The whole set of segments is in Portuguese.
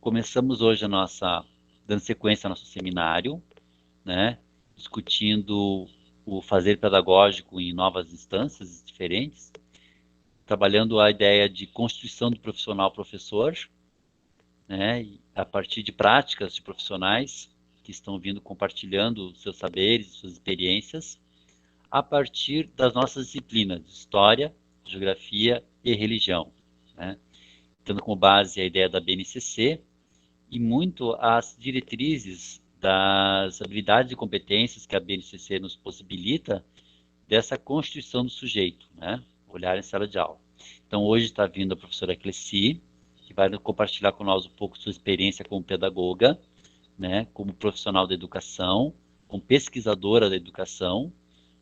Começamos hoje dando sequência ao nosso seminário, né, discutindo o fazer pedagógico em novas instâncias diferentes, trabalhando a ideia de constituição do profissional professor, né, a partir de práticas de profissionais que estão vindo compartilhando seus saberes, suas experiências, a partir das nossas disciplinas de História, Geografia e Religião, né, tendo como base a ideia da BNCC e muito as diretrizes das habilidades e competências que a BNCC nos possibilita dessa constituição do sujeito, né, olhar em sala de aula. Então, hoje está vindo a professora Cleci, que vai compartilhar com nós um pouco sua experiência como pedagoga, né, como profissional da educação, como pesquisadora da educação,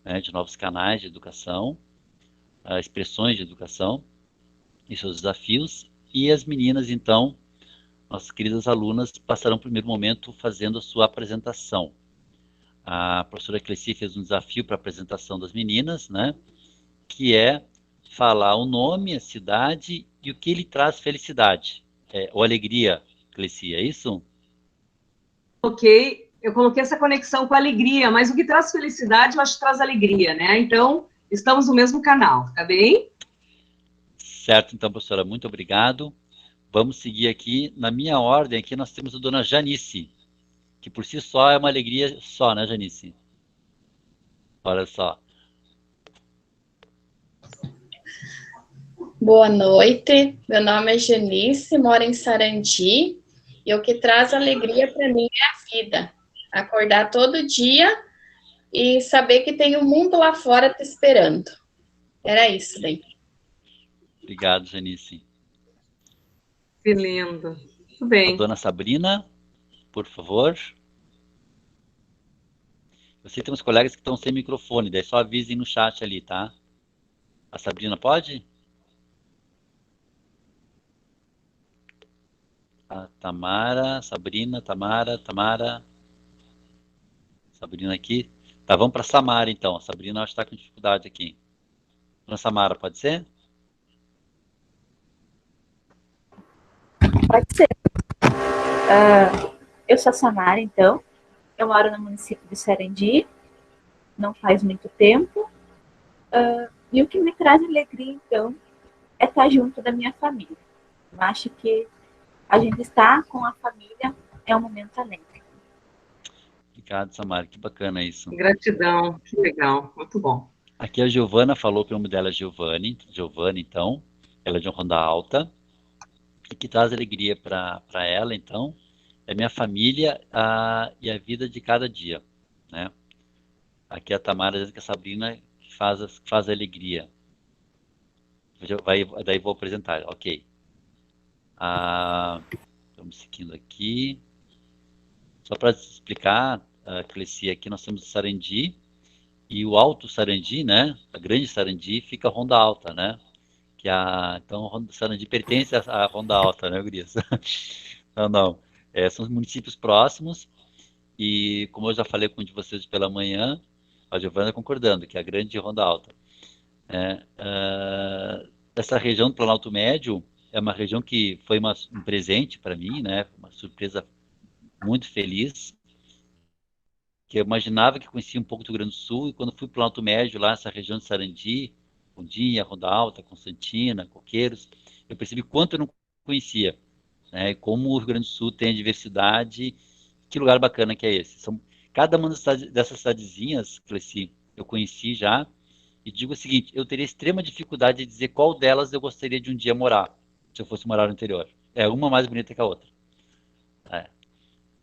né, de novos canais de educação, expressões de educação e seus desafios. E as meninas, então, nossas queridas alunas, passarão o primeiro momento fazendo a sua apresentação. A professora Cleci fez um desafio para a apresentação das meninas, né, que é falar o nome, a cidade e o que lhe traz felicidade, ou alegria, Cleci, é isso? Eu coloquei essa conexão com a alegria, mas o que traz felicidade, eu acho que traz alegria, né? Então, estamos no mesmo canal, tá bem? Certo, então, professora, muito obrigado. Vamos seguir aqui. Na minha ordem, aqui nós temos a dona Janice, que por si só é uma alegria só, né, Janice? Olha só. Boa noite, meu nome é Janice, moro em Sarandi, e o que traz alegria para mim é a vida. Acordar todo dia e saber que tem um mundo lá fora te esperando. Era isso daí. Obrigado, Janice. Que lindo. Muito A bem. dona Sabrina, por favor. Eu sei que tem uns colegas que estão sem microfone, daí só avisem no chat ali, tá? A Sabrina pode? A Tamara, Sabrina, Tamara. Sabrina aqui. Tá, vamos para Samara então. A Sabrina acho que está com dificuldade aqui. Dona Samara, pode ser? Pode ser. Eu sou a Samara, então. Eu moro no município de Sarandi, não faz muito tempo. E o que me traz alegria, então, é estar junto da minha família. Eu acho que a gente estar com a família é um momento alegre. Obrigado, Samara. Que bacana isso. Gratidão, que legal, muito bom. Aqui a Giovana falou que o nome dela é Giovana, então. Ela é de Ronda Alta. E que traz alegria para ela, então, é minha família e a vida de cada dia, né? Aqui a Tamara diz que a Sabrina faz a alegria. Daí vou apresentar, ok. Vamos seguindo aqui. Só para explicar, Cleci, aqui nós temos o Sarandi e o Alto Sarandi, né? A Grande Sarandi fica a Ronda Alta, né? Então, o Sarandi pertence à Ronda Alta, né, Gurias? Não, não. São municípios próximos e, como eu já falei com um de vocês pela manhã, a Giovana concordando que é a Grande Ronda Alta. Essa região do Planalto Médio é uma região que foi um presente para mim, né? Uma surpresa muito feliz, que eu imaginava que conhecia um pouco do Rio Grande do Sul, e quando fui para o Alto Médio, lá nessa região de Sarandi, Ondinha, Ronda Alta, Constantina, Coqueiros, eu percebi quanto eu não conhecia, né? E como o Rio Grande do Sul tem a diversidade, que lugar bacana que é esse. Cada uma dessas cidadezinhas, Cleci, eu conheci já, e digo o seguinte, eu teria extrema dificuldade de dizer qual delas eu gostaria de um dia morar, se eu fosse morar no interior. É uma mais bonita que a outra. É,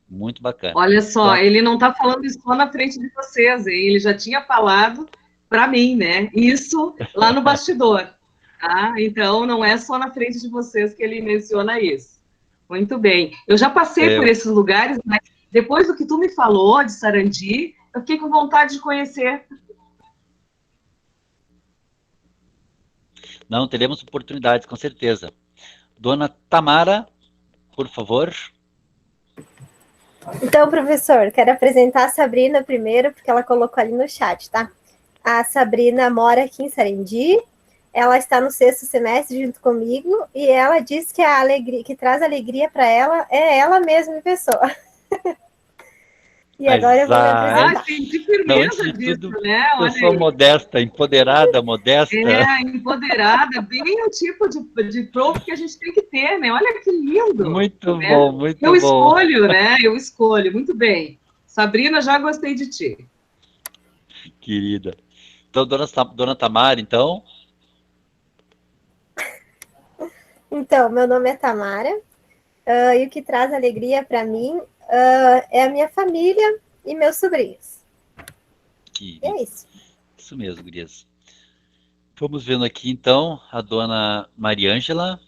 muito bacana. Olha só, Então, ele não está falando isso só na frente de vocês, hein? Ele já tinha falado para mim, né? Isso lá no bastidor, tá? Então, não é só na frente de vocês que ele menciona isso. Muito bem. Eu já passei por eu, esses lugares, mas depois do que tu me falou de Sarandi, eu fiquei com vontade de conhecer. não, teremos oportunidades, com certeza. Dona Tamara, por favor. Então, professor, quero apresentar a Sabrina primeiro, porque ela colocou ali no chat, tá? A Sabrina mora aqui em Sarandi, ela está no 6º semestre junto comigo, e ela diz que a alegria, que traz alegria para ela é ela mesma em pessoa. E agora eu vou me apresentar. Ah, senti Não, antes firmeza de disso, tudo, né? Olha pessoa aí. modesta, empoderada, modesta. Empoderada, bem o tipo de prof que a gente tem que ter, né? Olha que lindo, Muito né? bom, muito bom. Né? Eu escolho, muito bem. Sabrina, já gostei de ti. Querida. Então, dona Tamara, então, Então, meu nome é Tamara, e o que traz alegria para mim é a minha família e meus sobrinhos. E querida. é isso. Isso mesmo, gurias. Vamos vendo aqui, então, a dona Mariângela.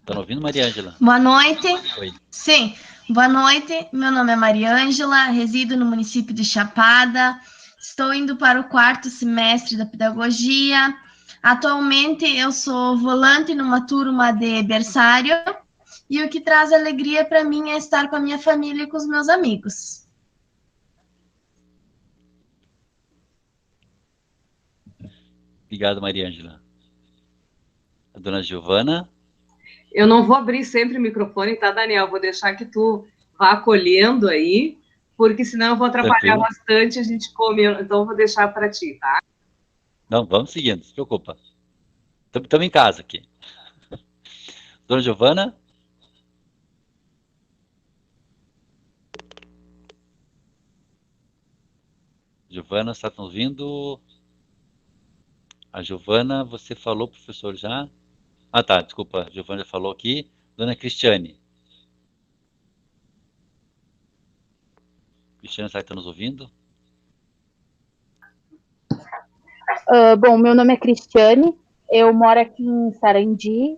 Estão ouvindo, Mariângela? Boa noite. Oi. Sim, boa noite. Meu nome é Mariângela, resido no município de Chapada. Estou indo para o 4º semestre da pedagogia. Atualmente eu sou volante numa turma de berçário e o que traz alegria para mim é estar com a minha família e com os meus amigos. Obrigado, Mariângela. A dona Giovana. Eu não vou abrir sempre o microfone, tá, Daniel? Vou deixar que tu vá acolhendo aí, porque senão eu vou atrapalhar Tranquilo. bastante, a gente come, então eu vou deixar para ti, tá? Não, vamos seguindo, não se preocupa. Estamos em casa aqui. Dona Giovana. Giovana, está nos ouvindo? A Giovana, você falou, professor, já? Ah, tá, desculpa, a Giovana já falou aqui. Dona Cristiane. Cristiane, será que está nos ouvindo? Bom, meu nome é Cristiane, eu moro aqui em Sarandi,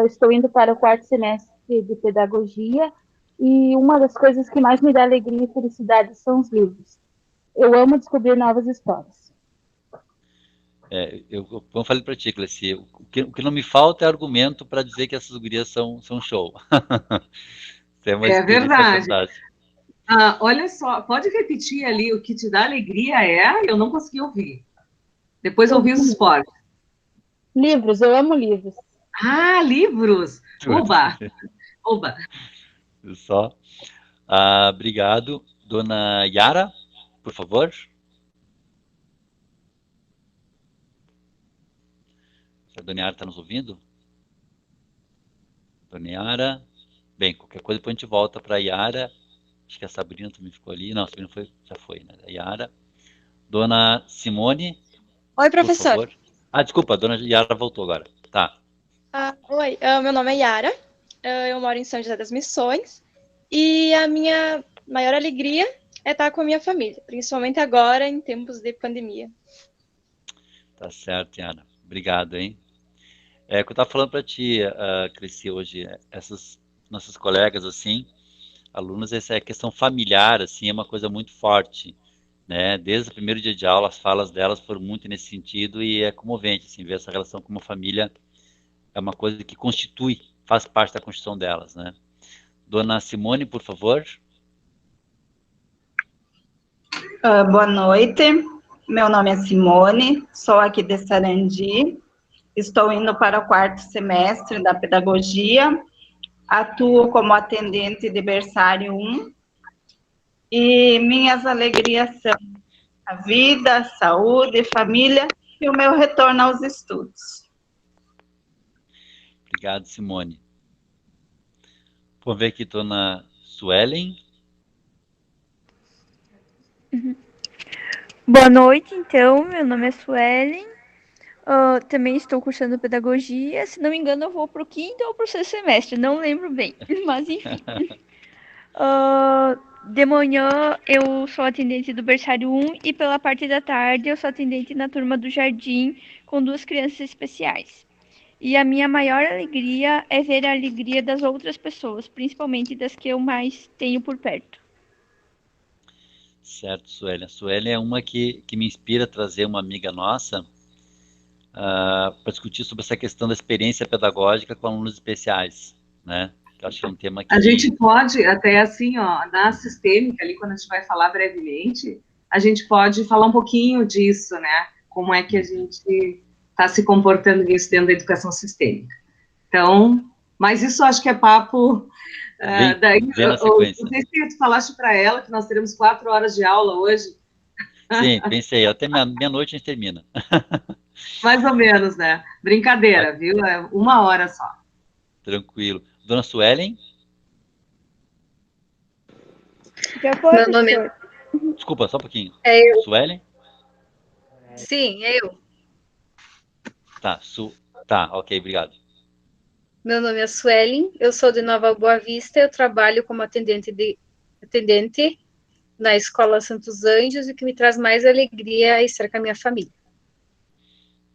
estou indo para o 4º semestre de pedagogia e uma das coisas que mais me dá alegria e felicidade são os livros. Eu amo descobrir novas histórias. Como eu falei para ti, Cleci, o que não me falta é argumento para dizer que essas gurias são show. Isso é uma É experiência verdade. fantástica. Olha só, pode repetir ali o que te dá alegria é? Eu não consegui ouvir. Depois eu ouvi os esportes. Livros, eu amo livros. Ah, livros! Oba! Oba! Só. Obrigado. Dona Yara, por favor. A Dona Yara está nos ouvindo? Dona Yara. Bem, qualquer coisa depois a gente volta para a Yara. Acho que a Sabrina também ficou ali. Não, a Sabrina já foi, né? A Yara. Dona Simone, Oi, por professor. favor. Desculpa, a Dona Yara voltou agora. Tá. Oi, meu nome é Yara, eu moro em São José das Missões e a minha maior alegria é estar com a minha família, principalmente agora em tempos de pandemia. Tá certo, Yara. Obrigado, hein? O que eu estava falando para ti, Cresci hoje, essas nossas colegas, assim, alunos, essa questão familiar, assim, é uma coisa muito forte, né? Desde o primeiro dia de aula, as falas delas foram muito nesse sentido e é comovente, assim, ver essa relação com uma família é uma coisa que faz parte da construção delas, né? Dona Simone, por favor. Boa noite, meu nome é Simone, sou aqui de Sarandi, estou indo para o 4º semestre da pedagogia, atuo como atendente de berçário 1 e minhas alegrias são a vida, a saúde, família e o meu retorno aos estudos. Obrigado, Simone. Vamos ver aqui, Dona Suelen. Boa noite, então. Meu nome é Suelen. Também estou cursando pedagogia. Se não me engano, eu vou para o 5º ou para o 6º semestre. Não lembro bem, mas enfim. De manhã eu sou atendente do berçário 1 e pela parte da tarde eu sou atendente na turma do jardim com 2 crianças especiais. E a minha maior alegria é ver a alegria das outras pessoas, principalmente das que eu mais tenho por perto. Certo, Suelen. A Suelen é uma que me inspira a trazer uma amiga nossa, para discutir sobre essa questão da experiência pedagógica com alunos especiais, né? Eu acho que é um tema que... A gente pode, até assim, ó, na sistêmica, ali, quando a gente vai falar brevemente, a gente pode falar um pouquinho disso, né? Como é que a gente está se comportando nisso dentro da educação sistêmica. Então, mas isso acho que é papo... daí, vem na sequência. Não sei se tu falaste para ela que nós teremos 4 horas de aula hoje. Sim, pensei, até meia-noite a gente termina. Mais ou menos, né? Brincadeira, viu? É 1 hora só. Tranquilo. Dona Suelen? Já foi, Meu nome professor. Desculpa, só um pouquinho. É eu. Suelen? Sim, é eu. Tá, tá, ok, obrigado. Meu nome é Suelen, eu sou de Nova Boa Vista, eu trabalho como atendente na Escola Santos Anjos, e o que me traz mais alegria é estar com a minha família.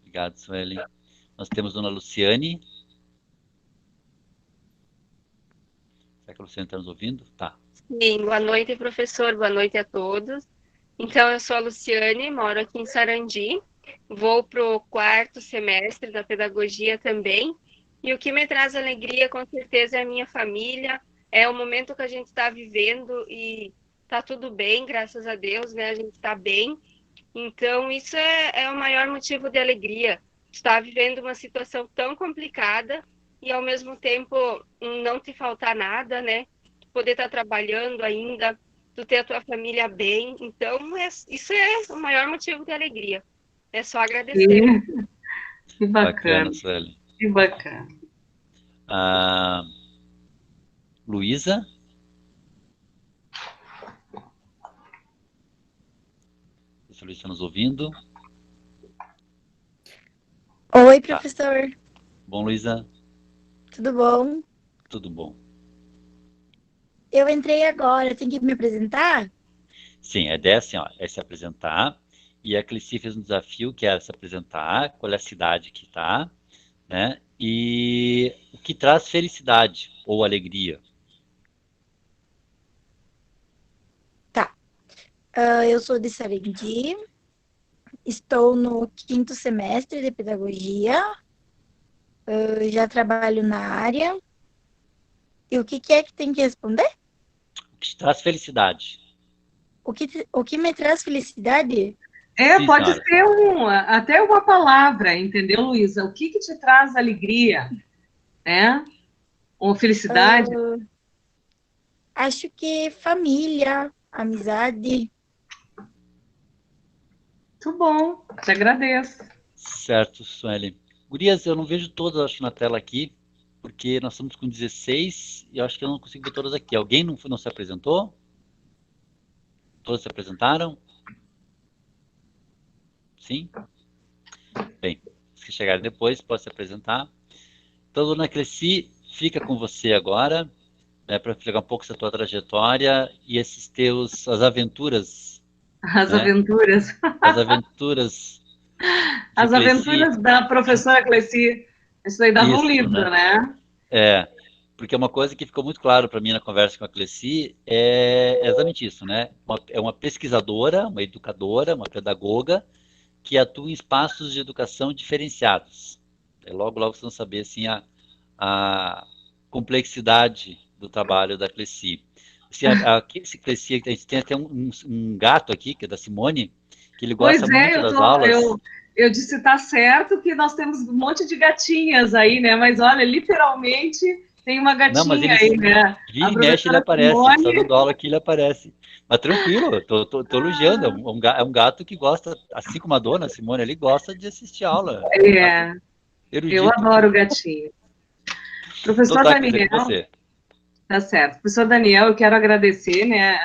Obrigado, Suelen. Nós temos Dona Luciane. Será que a Luciane está nos ouvindo? Tá. Sim, boa noite, professor, boa noite a todos. Então, eu sou a Luciane, moro aqui em Sarandi, vou para o 4º semestre da pedagogia também, e o que me traz alegria, com certeza, é a minha família, é o momento que a gente está vivendo, e está tudo bem, graças a Deus, né? A gente está bem, então isso é o maior motivo de alegria, estar vivendo uma situação tão complicada, e ao mesmo tempo não te faltar nada, né? Poder estar trabalhando ainda, tu ter a tua família bem, então isso é o maior motivo de alegria. É só agradecer. Que bacana. Sueli. Que bacana. Luísa? Se a Luísa está nos ouvindo. Oi, professor. Tá. Bom, Luísa? Tudo bom? Tudo bom. Eu entrei agora, tem que me apresentar? Sim, a ideia assim, ó, é se apresentar, e a Cleci fez um desafio que era se apresentar, qual é a cidade que está, né, e o que traz felicidade ou alegria. Tá. Eu sou de Sarandi, estou no 5º semestre de pedagogia, já trabalho na área. E o que é que tem que responder? O que te traz felicidade. O que me traz felicidade? Sim, pode ser até uma palavra, entendeu, Luísa? O que te traz alegria? Ou felicidade? Acho que família, amizade. Muito bom, te agradeço. Certo, Sueli. Gurias, eu não vejo todas, acho, na tela aqui, porque nós estamos com 16 e eu acho que eu não consigo ver todas aqui. Alguém não se apresentou? Todos se apresentaram? Sim? Bem, se chegarem depois, pode se apresentar. Então, Dona Cleci, fica com você agora, né, para explicar um pouco essa tua trajetória e as aventuras. As aventuras. As aventuras. As aventuras da professora Cleci. Isso aí dava um livro, né? Porque uma coisa que ficou muito claro para mim na conversa com a Cleci é exatamente isso, né? É uma pesquisadora, uma educadora, uma pedagoga que atua em espaços de educação diferenciados. Logo vocês vão saber assim, a complexidade do trabalho da Cleci. Assim, esse Cleci, a gente tem até um gato aqui, que é da Simone, que ele gosta muito das aulas. Eu disse, tá certo que nós temos um monte de gatinhas aí, né? Mas olha, literalmente tem uma gatinha aí, né? Vira e mexe, ele aparece. Está dando aula aqui, ele aparece. Mas tranquilo, tô elogiando. É um gato que gosta, assim como a dona Simone, ele gosta de assistir aula. Eu adoro gatinho. Professor Daniel, tá certo. Professor Daniel, eu quero agradecer, né,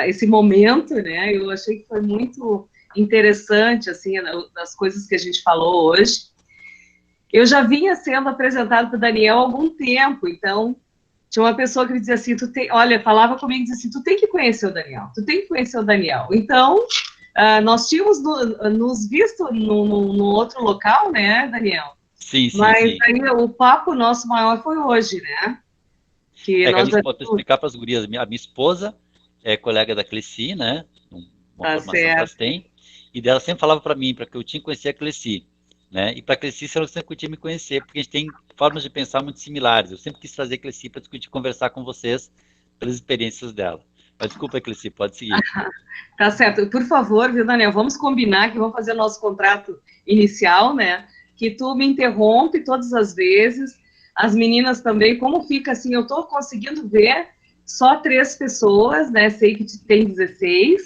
esse momento, né? Eu achei que foi muito interessante, assim, das coisas que a gente falou hoje. Eu já vinha sendo apresentado para o Daniel há algum tempo, então tinha uma pessoa que me dizia assim, falava comigo e dizia assim, tu tem que conhecer o Daniel, Então, nós tínhamos nos visto no outro local, né, Daniel? Sim. Mas aí o papo nosso maior foi hoje, né? Que a gente pode explicar para as gurias, a minha esposa é colega da Cleci, né? Uma formação que elas têm. E dela sempre falava para mim, para que eu tinha que conhecer a Cleci, né? E para a Cleci, você sempre tinha que me conhecer, porque a gente tem formas de pensar muito similares. Eu sempre quis trazer a Cleci para discutir, conversar com vocês pelas experiências dela. Mas desculpa, Cleci, pode seguir. Tá certo. Por favor, viu, Daniel, vamos combinar que vamos fazer o nosso contrato inicial, né? Que tu me interrompe todas as vezes, as meninas também, como fica assim, eu tô conseguindo ver só 3 pessoas, né? Sei que tem 16,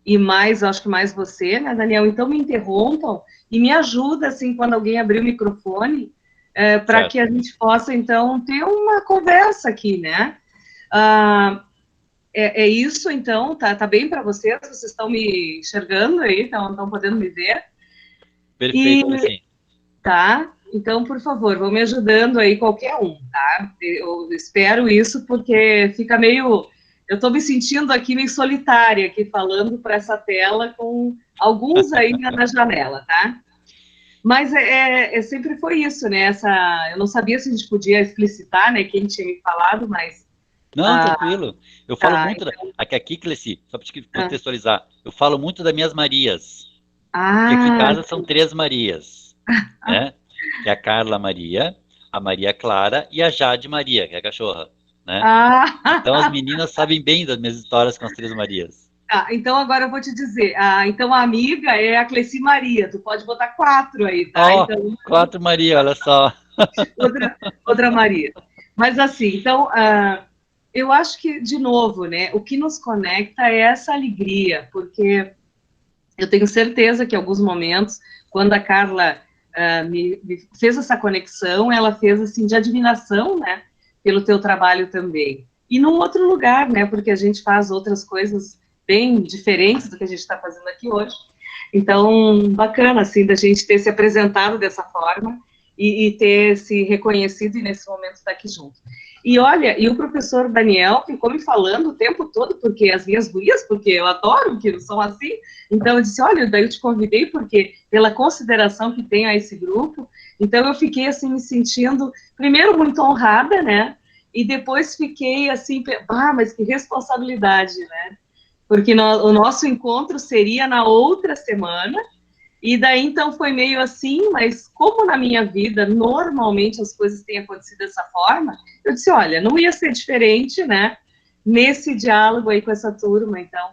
e mais, acho que mais você, né, Daniel? Então me interrompam e me ajuda, assim, quando alguém abrir o microfone, para que a gente possa, então, ter uma conversa aqui, né? É isso, então, tá bem para vocês? Vocês estão me enxergando aí? Estão podendo me ver? Perfeito, Cleci. Tá? Então, por favor, vão me ajudando aí, qualquer um, tá? Eu espero isso, porque fica meio... Eu estou me sentindo aqui meio solitária, aqui falando para essa tela, com alguns aí na janela, tá? Mas sempre foi isso, né? Eu não sabia se a gente podia explicitar, né, quem tinha me falado, mas... Não, tranquilo. Eu falo muito... Então... Aqui, Cleci, só para te contextualizar, eu falo muito das minhas Marias. Ah, porque aqui em casa são 3 Marias, né? Que é a Carla Maria, a Maria Clara e a Jade Maria, que é a cachorra, né? Então as meninas sabem bem das minhas histórias com as 3 Marias. Então agora eu vou te dizer, então a amiga é a Cleci Maria, tu pode botar 4 aí, tá? Então, 4 Maria, olha só. outra Maria. Mas assim, então, eu acho que, de novo, né, o que nos conecta é essa alegria, porque eu tenho certeza que em alguns momentos, quando a Carla me fez essa conexão, ela fez assim de admiração, né, pelo teu trabalho também. E num outro lugar, né, porque a gente faz outras coisas bem diferentes do que a gente está fazendo aqui hoje. Então, bacana, assim, da gente ter se apresentado dessa forma e ter se reconhecido e nesse momento estar aqui junto. E olha, e o professor Daniel ficou me falando o tempo todo, porque as minhas gurias, porque eu adoro que são assim, então eu disse, olha, daí eu te convidei porque pela consideração que tem a esse grupo, então eu fiquei assim me sentindo, primeiro muito honrada, né, e depois fiquei assim, mas que responsabilidade, né, porque o nosso encontro seria na outra semana, e daí, então, foi meio assim, mas como na minha vida, normalmente as coisas têm acontecido dessa forma, eu disse, olha, não ia ser diferente, né, nesse diálogo aí com essa turma, então.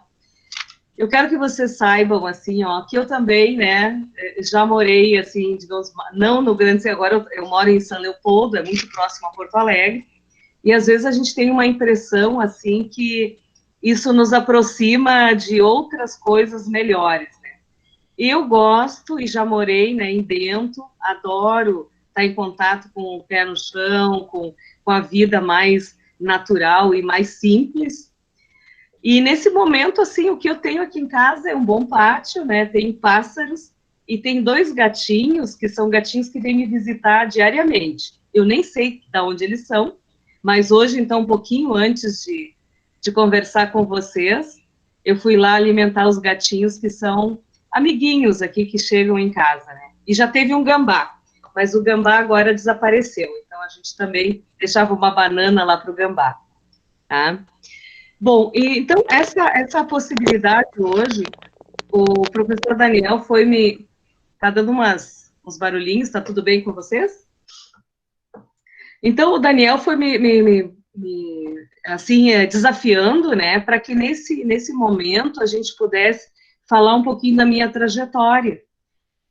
Eu quero que vocês saibam, assim, ó, que eu também, né, já morei, assim, digamos, não no Grande, agora eu moro em São Leopoldo, é muito próximo a Porto Alegre, e às vezes a gente tem uma impressão, assim, que isso nos aproxima de outras coisas melhores. Eu gosto e já morei, né, em Bento, adoro estar em contato com o pé no chão, com a vida mais natural e mais simples. E nesse momento, assim, o que eu tenho aqui em casa é um bom pátio, né, tem pássaros e tem 2 gatinhos, que são gatinhos que vêm me visitar diariamente. Eu nem sei de onde eles são, mas hoje, então, um pouquinho antes de conversar com vocês, eu fui lá alimentar os gatinhos que são amiguinhos aqui que chegam em casa, né? E já teve um gambá, mas o gambá agora desapareceu, então a gente também deixava uma banana lá para o gambá, tá? Bom, então essa possibilidade hoje, o professor Daniel tá dando uns barulhinhos, tá tudo bem com vocês? Então o Daniel foi assim, desafiando, né, para que nesse momento a gente pudesse falar um pouquinho da minha trajetória.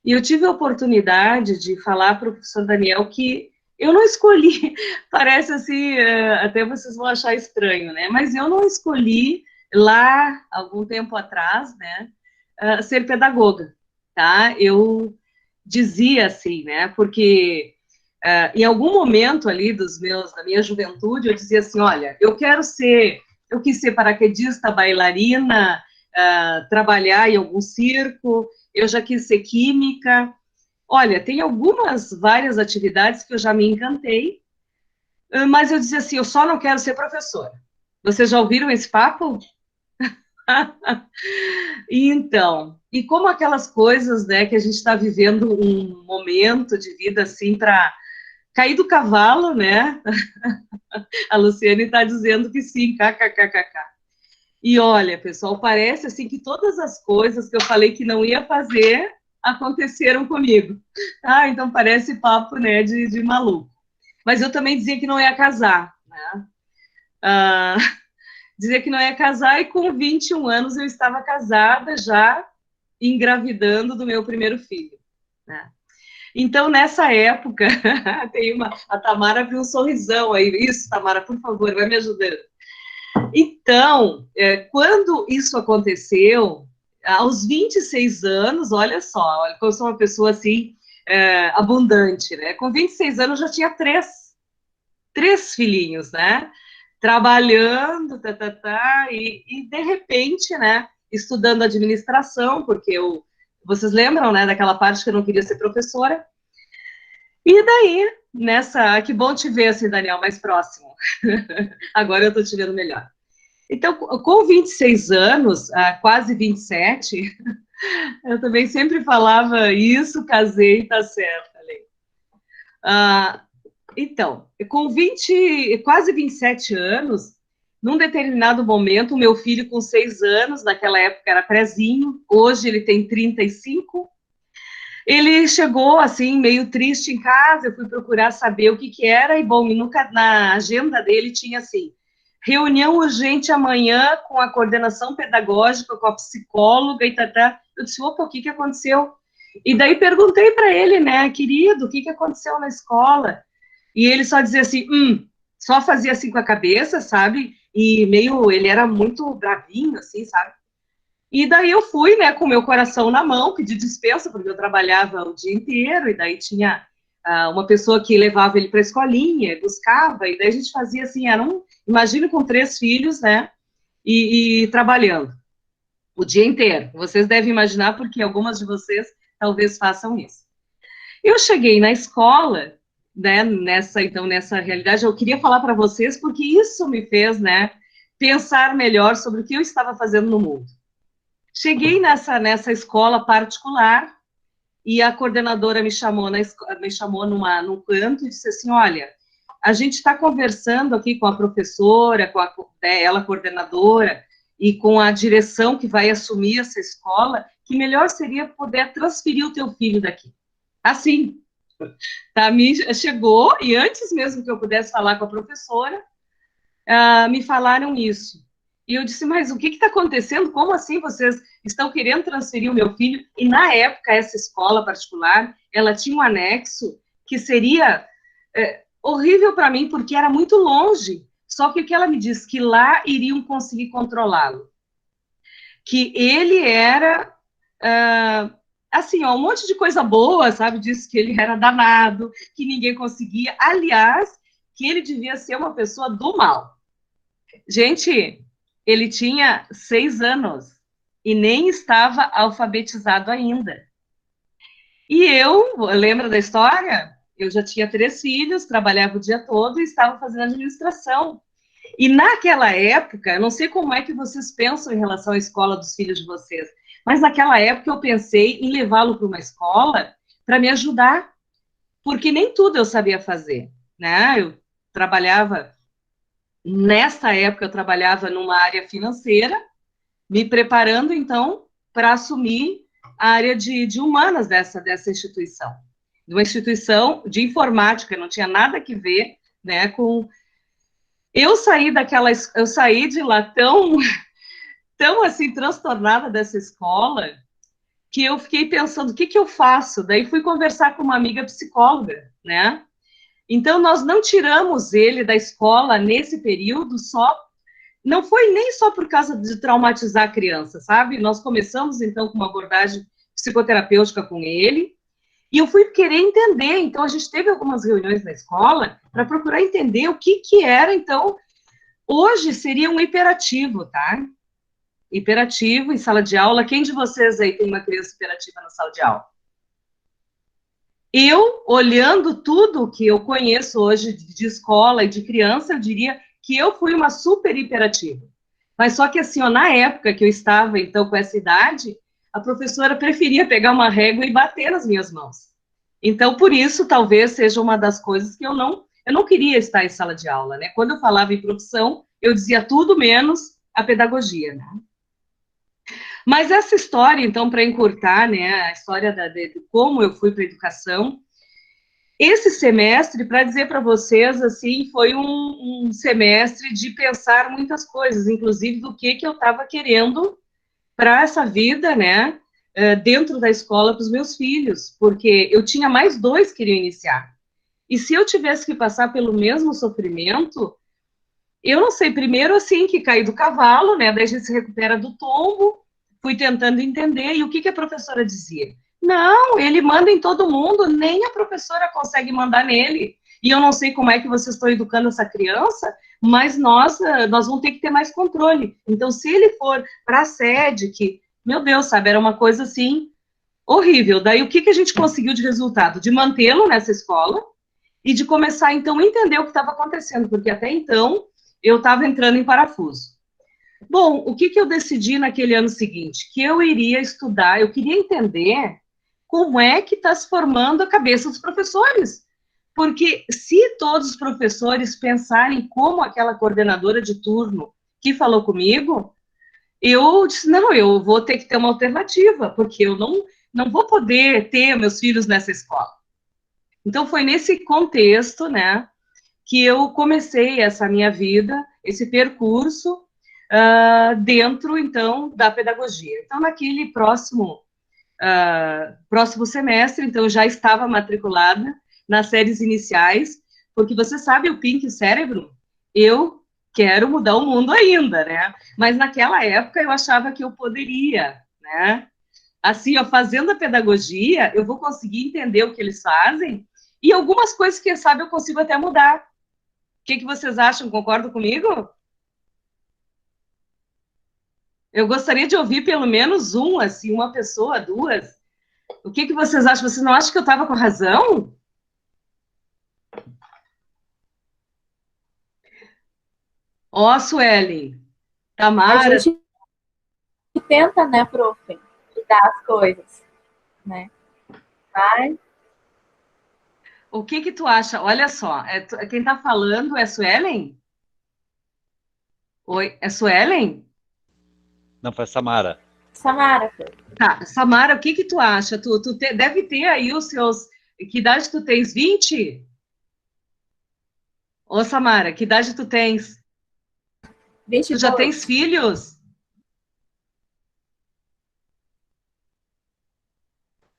E eu tive a oportunidade de falar para o professor Daniel que eu não escolhi, parece assim, até vocês vão achar estranho, né? Mas eu não escolhi lá, algum tempo atrás, né, ser pedagoga, tá? Eu dizia assim, né, porque em algum momento ali da minha juventude, eu dizia assim, olha, eu quis ser paraquedista, bailarina, trabalhar em algum circo, eu já quis ser química. Olha, tem várias atividades que eu já me encantei, mas eu dizia assim, eu só não quero ser professora. Vocês já ouviram esse papo? Então, e como aquelas coisas, né, que a gente está vivendo um momento de vida assim para cair do cavalo, né? A Luciane está dizendo que sim, kkkk. E olha, pessoal, parece assim que todas as coisas que eu falei que não ia fazer aconteceram comigo. Ah, então parece papo, né, de maluco. Mas eu também dizia que não ia casar, né? Dizia que não ia casar e com 21 anos eu estava casada já, engravidando do meu primeiro filho, né? Então, nessa época, a Tamara viu um sorrisão aí. Isso, Tamara, por favor, vai me ajudando. Então, quando isso aconteceu, aos 26 anos, olha só, eu sou uma pessoa assim, abundante, né? Com 26 anos eu já tinha três filhinhos, né? Trabalhando, e de repente, né? Estudando administração, porque vocês lembram, né? Daquela parte que eu não queria ser professora. E daí, que bom te ver assim, Daniel, mais próximo. Agora eu estou te vendo melhor. Então, com 26 anos, quase 27, eu também sempre falava isso, casei, tá certo. Então, com quase 27 anos, num determinado momento, o meu filho com 6 anos, naquela época era prézinho, hoje ele tem 35, ele chegou, assim, meio triste em casa, eu fui procurar saber o que era, e, bom, na agenda dele tinha, assim, reunião urgente amanhã com a coordenação pedagógica, com a psicóloga e Eu disse, opa, o que aconteceu? E daí perguntei para ele, né, querido, o que aconteceu na escola? E ele só dizia assim, só fazia assim com a cabeça, sabe? E ele era muito bravinho, assim, sabe? E daí eu fui, né, com o meu coração na mão, pedi dispensa, porque eu trabalhava o dia inteiro, e daí tinha uma pessoa que levava ele para a escolinha, buscava, e daí a gente fazia assim, imagina com 3 filhos, né, e trabalhando o dia inteiro. Vocês devem imaginar, porque algumas de vocês talvez façam isso. Eu cheguei na escola, né, nessa realidade, eu queria falar para vocês, porque isso me fez, né, pensar melhor sobre o que eu estava fazendo no mundo. Cheguei nessa escola particular e a coordenadora me chamou num canto e disse assim, olha, a gente está conversando aqui com a professora, ela coordenadora, e com a direção que vai assumir essa escola, que melhor seria poder transferir o teu filho daqui. Assim, tá? Chegou, e antes mesmo que eu pudesse falar com a professora, me falaram isso. E eu disse, mas o que está acontecendo? Como assim vocês estão querendo transferir o meu filho? E na época, essa escola particular, ela tinha um anexo que seria horrível para mim, porque era muito longe. Só que o que ela me disse? Que lá iriam conseguir controlá-lo. Que ele era, assim, um monte de coisa boa, sabe? Disse que ele era danado, que ninguém conseguia. Aliás, que ele devia ser uma pessoa do mal. Gente, ele tinha 6 anos e nem estava alfabetizado ainda. E lembra da história? Eu já tinha 3 filhos, trabalhava o dia todo e estava fazendo administração. E naquela época, eu não sei como é que vocês pensam em relação à escola dos filhos de vocês, mas naquela época eu pensei em levá-lo para uma escola para me ajudar, porque nem tudo eu sabia fazer, né? Nessa época eu trabalhava numa área financeira, me preparando, então, para assumir a área de humanas dessa instituição. Uma instituição de informática, não tinha nada que ver, né, com... Eu saí de lá tão assim, transtornada dessa escola, que eu fiquei pensando, o que eu faço? Daí fui conversar com uma amiga psicóloga, né? Então, nós não tiramos ele da escola nesse período não foi nem só por causa de traumatizar a criança, sabe? Nós começamos, então, com uma abordagem psicoterapêutica com ele, e eu fui querer entender, então a gente teve algumas reuniões na escola para procurar entender o que era, então, hoje seria um hiperativo, tá? Hiperativo em sala de aula. Quem de vocês aí tem uma criança hiperativa na sala de aula? Eu, olhando tudo que eu conheço hoje de escola e de criança, eu diria que eu fui uma super hiperativa. Mas só que assim, na época que eu estava, então, com essa idade, a professora preferia pegar uma régua e bater nas minhas mãos. Então, por isso, talvez seja uma das coisas que eu não queria estar em sala de aula, né? Quando eu falava em profissão, eu dizia tudo menos a pedagogia, né? Mas essa história, então, para encurtar, né, a história de como eu fui para a educação, esse semestre, para dizer para vocês, assim, foi um semestre de pensar muitas coisas, inclusive do que eu estava querendo para essa vida, né, dentro da escola para os meus filhos, porque eu tinha mais 2 que iriam iniciar. E se eu tivesse que passar pelo mesmo sofrimento, eu não sei, primeiro, assim, que caí do cavalo, né, daí a gente se recupera do tombo, fui tentando entender, e o que a professora dizia? Não, ele manda em todo mundo, nem a professora consegue mandar nele. E eu não sei como é que vocês estão educando essa criança, mas nós vamos ter que ter mais controle. Então, se ele for para a sede, que, meu Deus, sabe, era uma coisa, assim, horrível. Daí, o que a gente conseguiu de resultado? De mantê-lo nessa escola e de começar, então, a entender o que estava acontecendo, porque até então, eu estava entrando em parafuso. Bom, o que eu decidi naquele ano seguinte? Que eu iria estudar, eu queria entender como é que está se formando a cabeça dos professores. Porque se todos os professores pensarem como aquela coordenadora de turno que falou comigo, eu disse, não, eu vou ter que ter uma alternativa, porque eu não vou poder ter meus filhos nessa escola. Então, foi nesse contexto, né, que eu comecei essa minha vida, esse percurso, dentro, então, da pedagogia. Então, naquele próximo semestre, então, eu já estava matriculada nas séries iniciais, porque você sabe, o Pink Cérebro, eu quero mudar o mundo ainda, né? Mas naquela época eu achava que eu poderia, né? Assim, ó, fazendo a pedagogia, eu vou conseguir entender o que eles fazem e algumas coisas, quem sabe, eu consigo até mudar. O que vocês acham? Concordam comigo? Eu gostaria de ouvir pelo menos assim, uma pessoa, 2. O que vocês acham? Vocês não acham que eu estava com razão? Ó, Suelen, Tamara... A gente tenta, né, prof, mudar as coisas, né? Mas... O que tu acha? Olha só, quem está falando é Suelen? Oi, é Suelen? Não, foi a Samara. Samara. Tá, Samara, o que tu acha? Tu deve ter aí os seus... Que idade tu tens? 20? Ô, Samara, que idade tu tens? 22. Tu já tens filhos?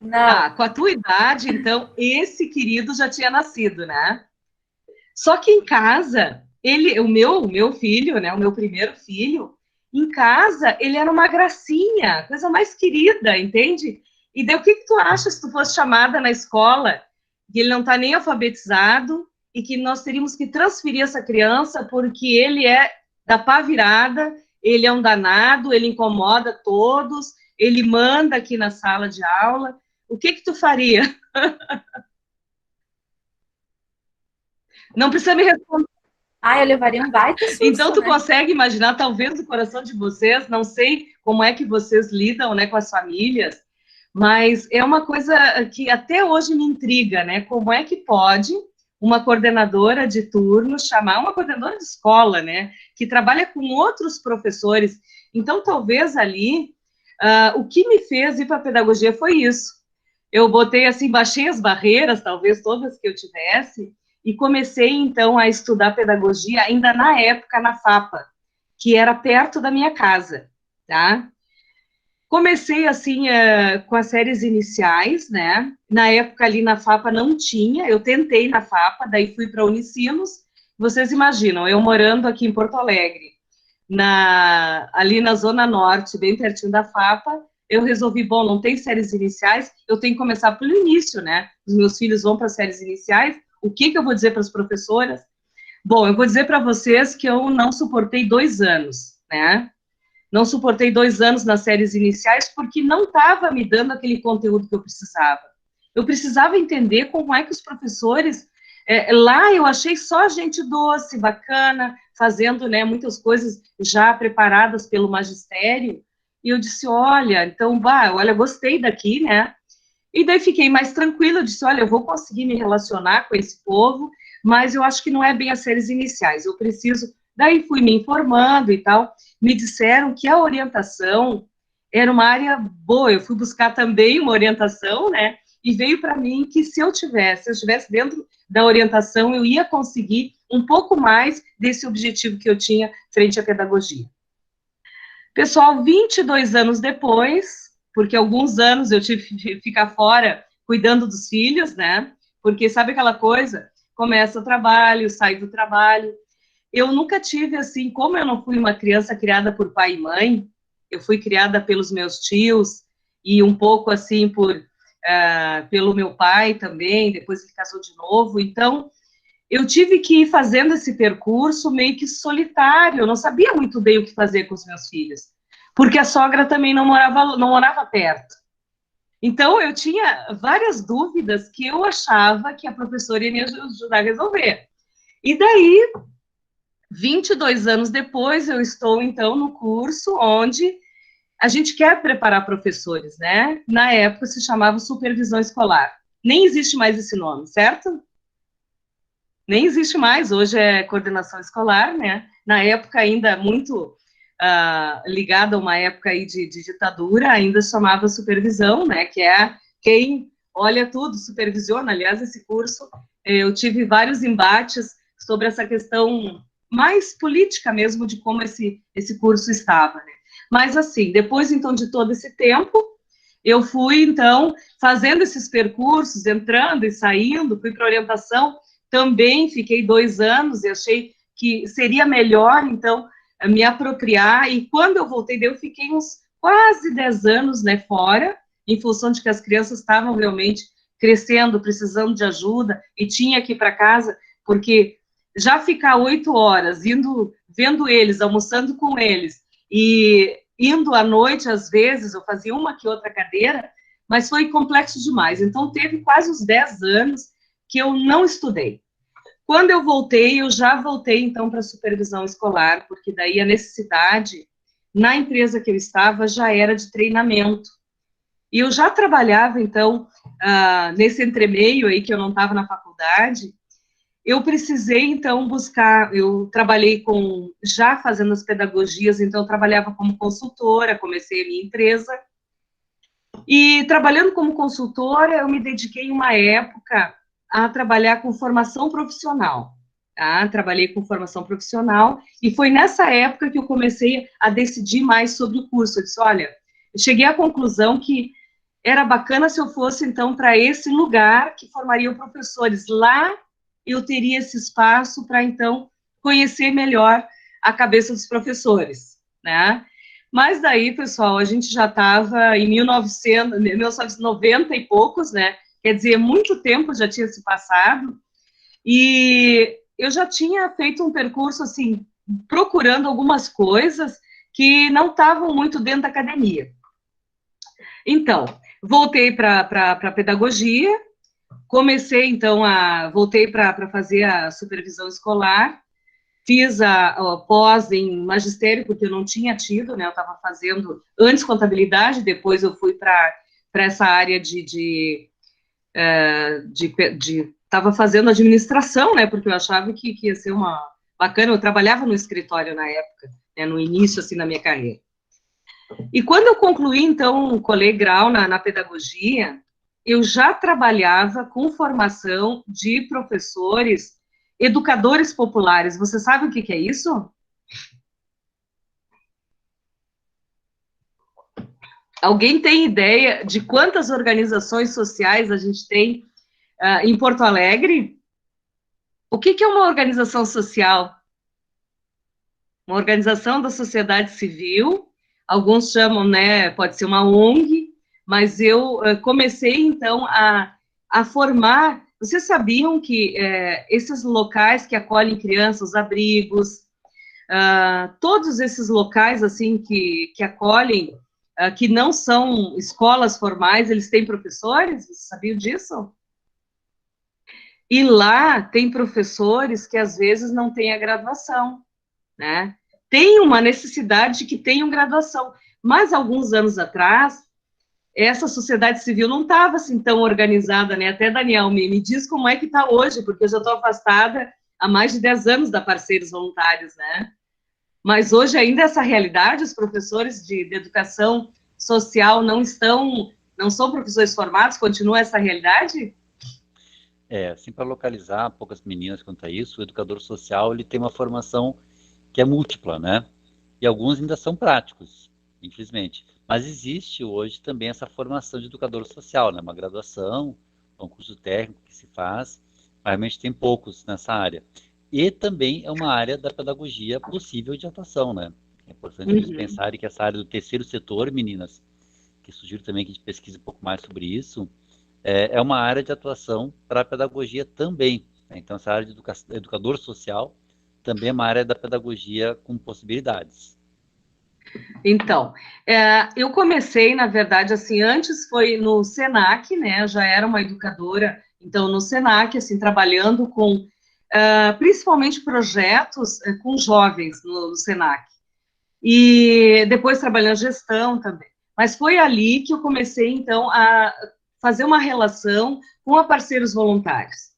Não. Com a tua idade, então, esse querido já tinha nascido, né? Só que em casa, o meu filho, né, o meu primeiro filho, em casa, ele era uma gracinha, coisa mais querida, entende? E daí, o que tu acha se tu fosse chamada na escola, que ele não está nem alfabetizado, e que nós teríamos que transferir essa criança porque ele é da pá virada, ele é um danado, ele incomoda todos, ele manda aqui na sala de aula. O que tu faria? Não precisa me responder. Eu levaria um baita susto, então, tu né? consegue imaginar, talvez, o coração de vocês, não sei como é que vocês lidam, né, com as famílias, mas é uma coisa que até hoje me intriga, né? Como é que pode uma coordenadora de turno chamar uma coordenadora de escola, né, que trabalha com outros professores? Então, talvez ali, o que me fez ir para a pedagogia foi isso. Eu botei assim, baixei as barreiras, talvez todas que eu tivesse, e comecei, então, a estudar pedagogia, ainda na época, na FAPA, que era perto da minha casa, tá? Comecei, assim, com as séries iniciais, né? Na época, ali na FAPA, não tinha, eu tentei na FAPA, daí fui para a Unicinos. Vocês imaginam, eu morando aqui em Porto Alegre, ali na Zona Norte, bem pertinho da FAPA, eu resolvi, bom, não tem séries iniciais, eu tenho que começar pelo início, né? Os meus filhos vão para as séries iniciais, o que eu vou dizer para as professoras? Bom, eu vou dizer para vocês que eu não suportei 2 anos, né? Não suportei 2 anos nas séries iniciais porque não estava me dando aquele conteúdo que eu precisava. Eu precisava entender como é que os professores... lá eu achei só gente doce, bacana, fazendo, né, muitas coisas já preparadas pelo magistério, e eu disse, olha, então, olha, gostei daqui, né? E daí fiquei mais tranquila, eu disse, olha, eu vou conseguir me relacionar com esse povo, mas eu acho que não é bem as séries iniciais, eu preciso Daí fui me informando e tal, me disseram que a orientação era uma área boa, eu fui buscar também uma orientação, né, e veio para mim que se eu estivesse dentro da orientação, eu ia conseguir um pouco mais desse objetivo que eu tinha frente à pedagogia. Pessoal, 22 anos depois, porque alguns anos eu tive que ficar fora cuidando dos filhos, né, porque sabe aquela coisa, começa o trabalho, sai do trabalho. Eu nunca tive, assim, como eu não fui uma criança criada por pai e mãe, eu fui criada pelos meus tios e um pouco, assim, pelo meu pai também, depois ele casou de novo, então eu tive que ir fazendo esse percurso meio que solitário, eu não sabia muito bem o que fazer com os meus filhos, porque a sogra também não morava perto. Então, eu tinha várias dúvidas que eu achava que a professora ia me ajudar a resolver. E daí, 22 anos depois, eu estou, então, no curso onde a gente quer preparar professores, né? Na época se chamava supervisão escolar. Nem existe mais esse nome, certo? Nem existe mais, hoje é coordenação escolar, né? Na época ainda muito ligada a uma época aí de ditadura, ainda se chamava supervisão, né? Que é quem olha tudo, supervisiona. Aliás, esse curso, eu tive vários embates sobre essa questão mais política mesmo de como esse curso estava, né? Mas assim, depois então de todo esse tempo, eu fui então fazendo esses percursos, entrando e saindo, fui para orientação, também fiquei 2 anos e achei que seria melhor então me apropriar, e quando eu voltei, eu fiquei uns quase 10 anos, né, fora, em função de que as crianças estavam realmente crescendo, precisando de ajuda, e tinha que ir para casa, porque já ficar 8 horas, vendo eles, almoçando com eles, e indo à noite, às vezes, eu fazia uma que outra cadeira, mas foi complexo demais. Então, teve quase uns 10 anos que eu não estudei. Quando eu voltei, eu já voltei, então, para a supervisão escolar, porque daí a necessidade, na empresa que eu estava, já era de treinamento. E eu já trabalhava, então, nesse entremeio aí, que eu não estava na faculdade, eu precisei, então, buscar, eu trabalhei já fazendo as pedagogias, então, eu trabalhava como consultora, comecei a minha empresa, e trabalhando como consultora, eu me dediquei uma época a trabalhar com formação profissional, tá? Trabalhei com formação profissional, e foi nessa época que eu comecei a decidir mais sobre o curso. Eu disse, olha, eu cheguei à conclusão que era bacana se eu fosse, então, para esse lugar que formaria professores. Lá eu teria esse espaço para, então, conhecer melhor a cabeça dos professores, né? Mas daí, pessoal, a gente já estava em 1990 e poucos, né? Quer dizer, muito tempo já tinha se passado, e eu já tinha feito um percurso, assim, procurando algumas coisas que não estavam muito dentro da academia. Então, voltei para a pedagogia, comecei, então, voltei para fazer a supervisão escolar, fiz a pós em magistério, porque eu não tinha tido, né, eu estava fazendo antes contabilidade, depois eu fui para essa área estava fazendo administração, né, porque eu achava que ia ser bacana, eu trabalhava no escritório na época, né, no início, assim, na minha carreira. E quando eu concluí, então, colei grau na pedagogia, eu já trabalhava com formação de professores, educadores populares. Você sabe o que é isso? Alguém tem ideia de quantas organizações sociais a gente tem em Porto Alegre? O que é uma organização social? Uma organização da sociedade civil, alguns chamam, né, pode ser uma ONG, mas eu comecei, então, a formar. Vocês sabiam que esses locais que acolhem crianças, os abrigos, todos esses locais, assim, que acolhem, que não são escolas formais, eles têm professores? Vocês sabiam disso? E lá tem professores que, às vezes, não têm a graduação, né? Tem uma necessidade de que tenham graduação, mas, alguns anos atrás, essa sociedade civil não estava assim tão organizada, né? Até, Daniel, me diz como é que está hoje, porque eu já estou afastada há mais de 10 anos da Parceiros Voluntários, né? Mas hoje ainda essa realidade, os professores de educação social não são professores formados, continua essa realidade? Assim, para localizar poucas meninas quanto a isso, o educador social ele tem uma formação que é múltipla, né? E alguns ainda são práticos, infelizmente. Mas existe hoje também essa formação de educador social, né? Uma graduação, um curso técnico que se faz, mas realmente tem poucos nessa área. E também é uma área da pedagogia possível de atuação, né? É importante vocês pensarem que essa área do terceiro setor, meninas, que sugiro também que a gente pesquise um pouco mais sobre isso, é uma área de atuação para a pedagogia também, né? Então, essa área de educador social também é uma área da pedagogia com possibilidades. Então, eu comecei, na verdade, assim, antes foi no Senac, né? Eu já era uma educadora, então, no Senac, assim, trabalhando com, principalmente, projetos com jovens no Senac. E depois trabalhando gestão também. Mas foi ali que eu comecei, então, a fazer uma relação com a Parceiros Voluntários.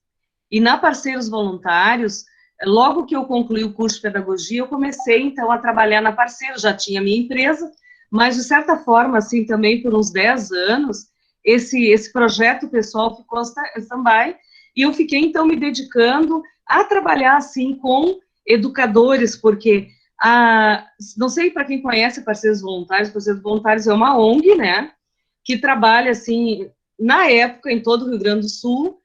E na Parceiros Voluntários, logo que eu concluí o curso de pedagogia, eu comecei, então, a trabalhar na Parceiros, já tinha minha empresa, mas, de certa forma, assim, também por uns 10 anos, esse projeto pessoal ficou em stand-by, e eu fiquei, então, me dedicando a trabalhar, assim, com educadores, porque, não sei para quem conhece Parceiros Voluntários é uma ONG, né, que trabalha, assim, na época, em todo o Rio Grande do Sul,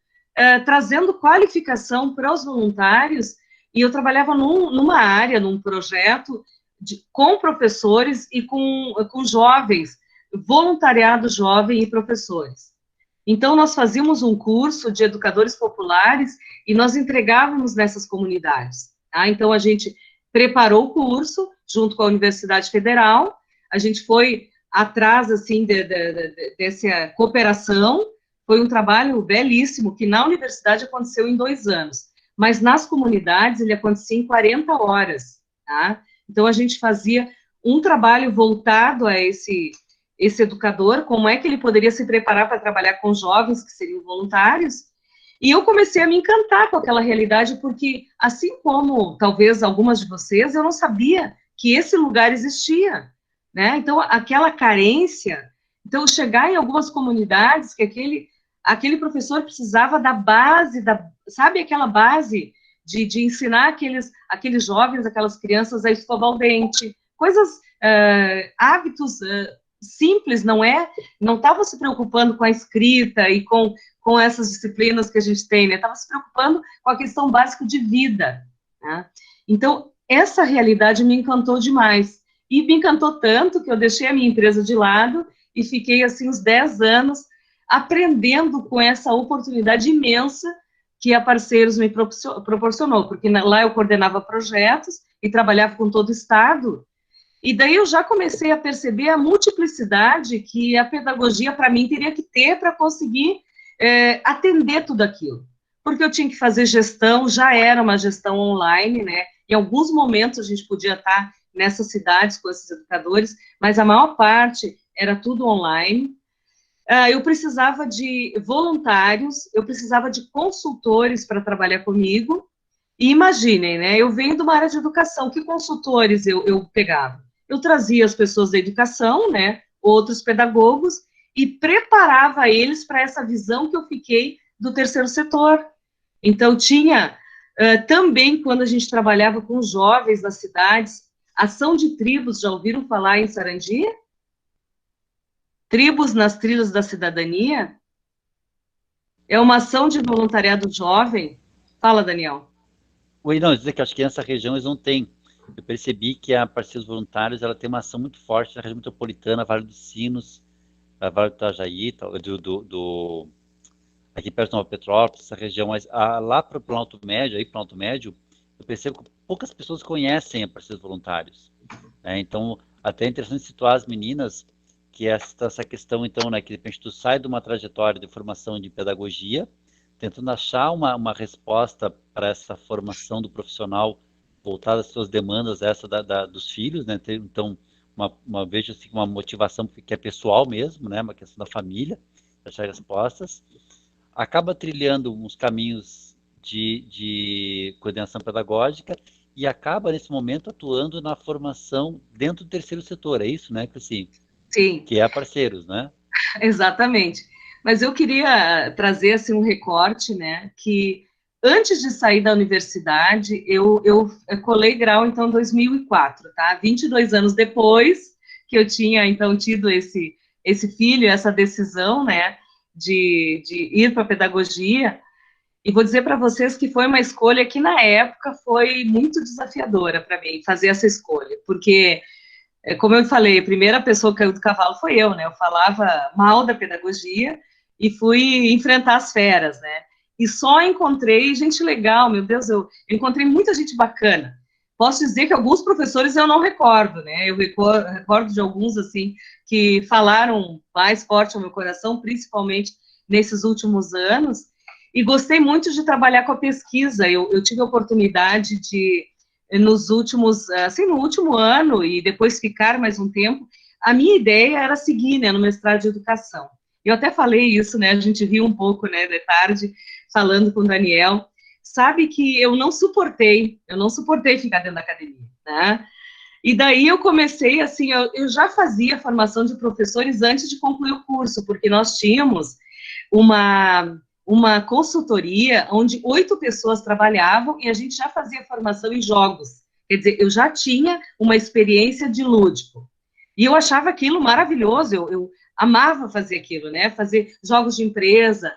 trazendo qualificação para os voluntários, e eu trabalhava numa área, num projeto, com professores e com jovens, voluntariado jovem e professores. Então, nós fazíamos um curso de educadores populares e nós entregávamos nessas comunidades. Tá? Então, a gente preparou o curso, junto com a Universidade Federal, a gente foi atrás, assim, dessa cooperação. Foi um trabalho belíssimo, que na universidade aconteceu em 2 anos, mas nas comunidades ele acontecia em 40 horas, tá? Então, a gente fazia um trabalho voltado a esse educador, como é que ele poderia se preparar para trabalhar com jovens que seriam voluntários, e eu comecei a me encantar com aquela realidade, porque, assim como, talvez, algumas de vocês, eu não sabia que esse lugar existia, né? Então, aquela carência, então, chegar em algumas comunidades que aquele professor precisava da base, sabe aquela base de ensinar aqueles jovens, aquelas crianças a escovar o dente, coisas, hábitos simples, não estava se preocupando com a escrita e com essas disciplinas que a gente tem, né? Estava se preocupando com a questão básica de vida, né? Então, essa realidade me encantou demais, e me encantou tanto que eu deixei a minha empresa de lado e fiquei, assim, uns 10 anos aprendendo com essa oportunidade imensa que a Parceiros me proporcionou, porque lá eu coordenava projetos e trabalhava com todo o estado, e daí eu já comecei a perceber a multiplicidade que a pedagogia, para mim, teria que ter para conseguir atender tudo aquilo. Porque eu tinha que fazer gestão, já era uma gestão online, né? Em alguns momentos a gente podia estar nessas cidades com esses educadores, mas a maior parte era tudo online. Eu precisava de voluntários, eu precisava de consultores para trabalhar comigo, e imaginem, né, eu venho de uma área de educação, que consultores eu pegava? Eu trazia as pessoas da educação, né, outros pedagogos, e preparava eles para essa visão que eu fiquei do terceiro setor. Então, tinha também, quando a gente trabalhava com jovens das cidades, ação de tribos, já ouviram falar em Sarandi? Tribos nas Trilhas da Cidadania? É uma ação de voluntariado jovem. Fala, Daniel. Oi, não, dizer que acho que nessa região eles não têm. Eu percebi que a Parceiros Voluntários ela tem uma ação muito forte na região metropolitana, Vale dos Sinos, Vale do Itajaí, aqui perto de Nova Petrópolis, essa região, mas lá para o Alto Médio, eu percebo que poucas pessoas conhecem a Parceiros Voluntários, né? Então, até é interessante situar as meninas que essa questão, então, né, que de repente tu sai de uma trajetória de formação de pedagogia, tentando achar uma resposta para essa formação do profissional voltada às suas demandas, essa dos filhos, né? Então, vejo assim, uma motivação que é pessoal mesmo, né? Uma questão da família, achar respostas. Acaba trilhando uns caminhos de coordenação pedagógica e acaba, nesse momento, atuando na formação dentro do terceiro setor. É isso, né, Cleci? Sim. Que é a Parceiros, né? Exatamente. Mas eu queria trazer assim, um recorte, né, que antes de sair da universidade, eu colei grau, então, em 2004, tá? 22 anos depois que eu tinha, então, tido esse filho, essa decisão, né, de ir para a pedagogia. E vou dizer para vocês que foi uma escolha que, na época, foi muito desafiadora para mim, fazer essa escolha, porque, como eu falei, a primeira pessoa que caiu do cavalo foi eu, né? Eu falava mal da pedagogia e fui enfrentar as feras, né? E só encontrei gente legal, meu Deus, eu encontrei muita gente bacana. Posso dizer que alguns professores eu não recordo, né? Eu recordo de alguns, assim, que falaram mais forte ao meu coração, principalmente nesses últimos anos, e gostei muito de trabalhar com a pesquisa. Eu tive a oportunidade de, nos últimos, assim, no último ano, e depois ficar mais um tempo, a minha ideia era seguir, né, no mestrado de educação. Eu até falei isso, né, a gente viu um pouco, né, de tarde, falando com o Daniel. Sabe que eu não suportei ficar dentro da academia, né? E daí eu comecei, assim, eu já fazia formação de professores antes de concluir o curso, porque nós tínhamos uma consultoria onde 8 pessoas trabalhavam e a gente já fazia formação em jogos. Quer dizer, eu já tinha uma experiência de lúdico. E eu achava aquilo maravilhoso, eu amava fazer aquilo, né? Fazer jogos de empresa.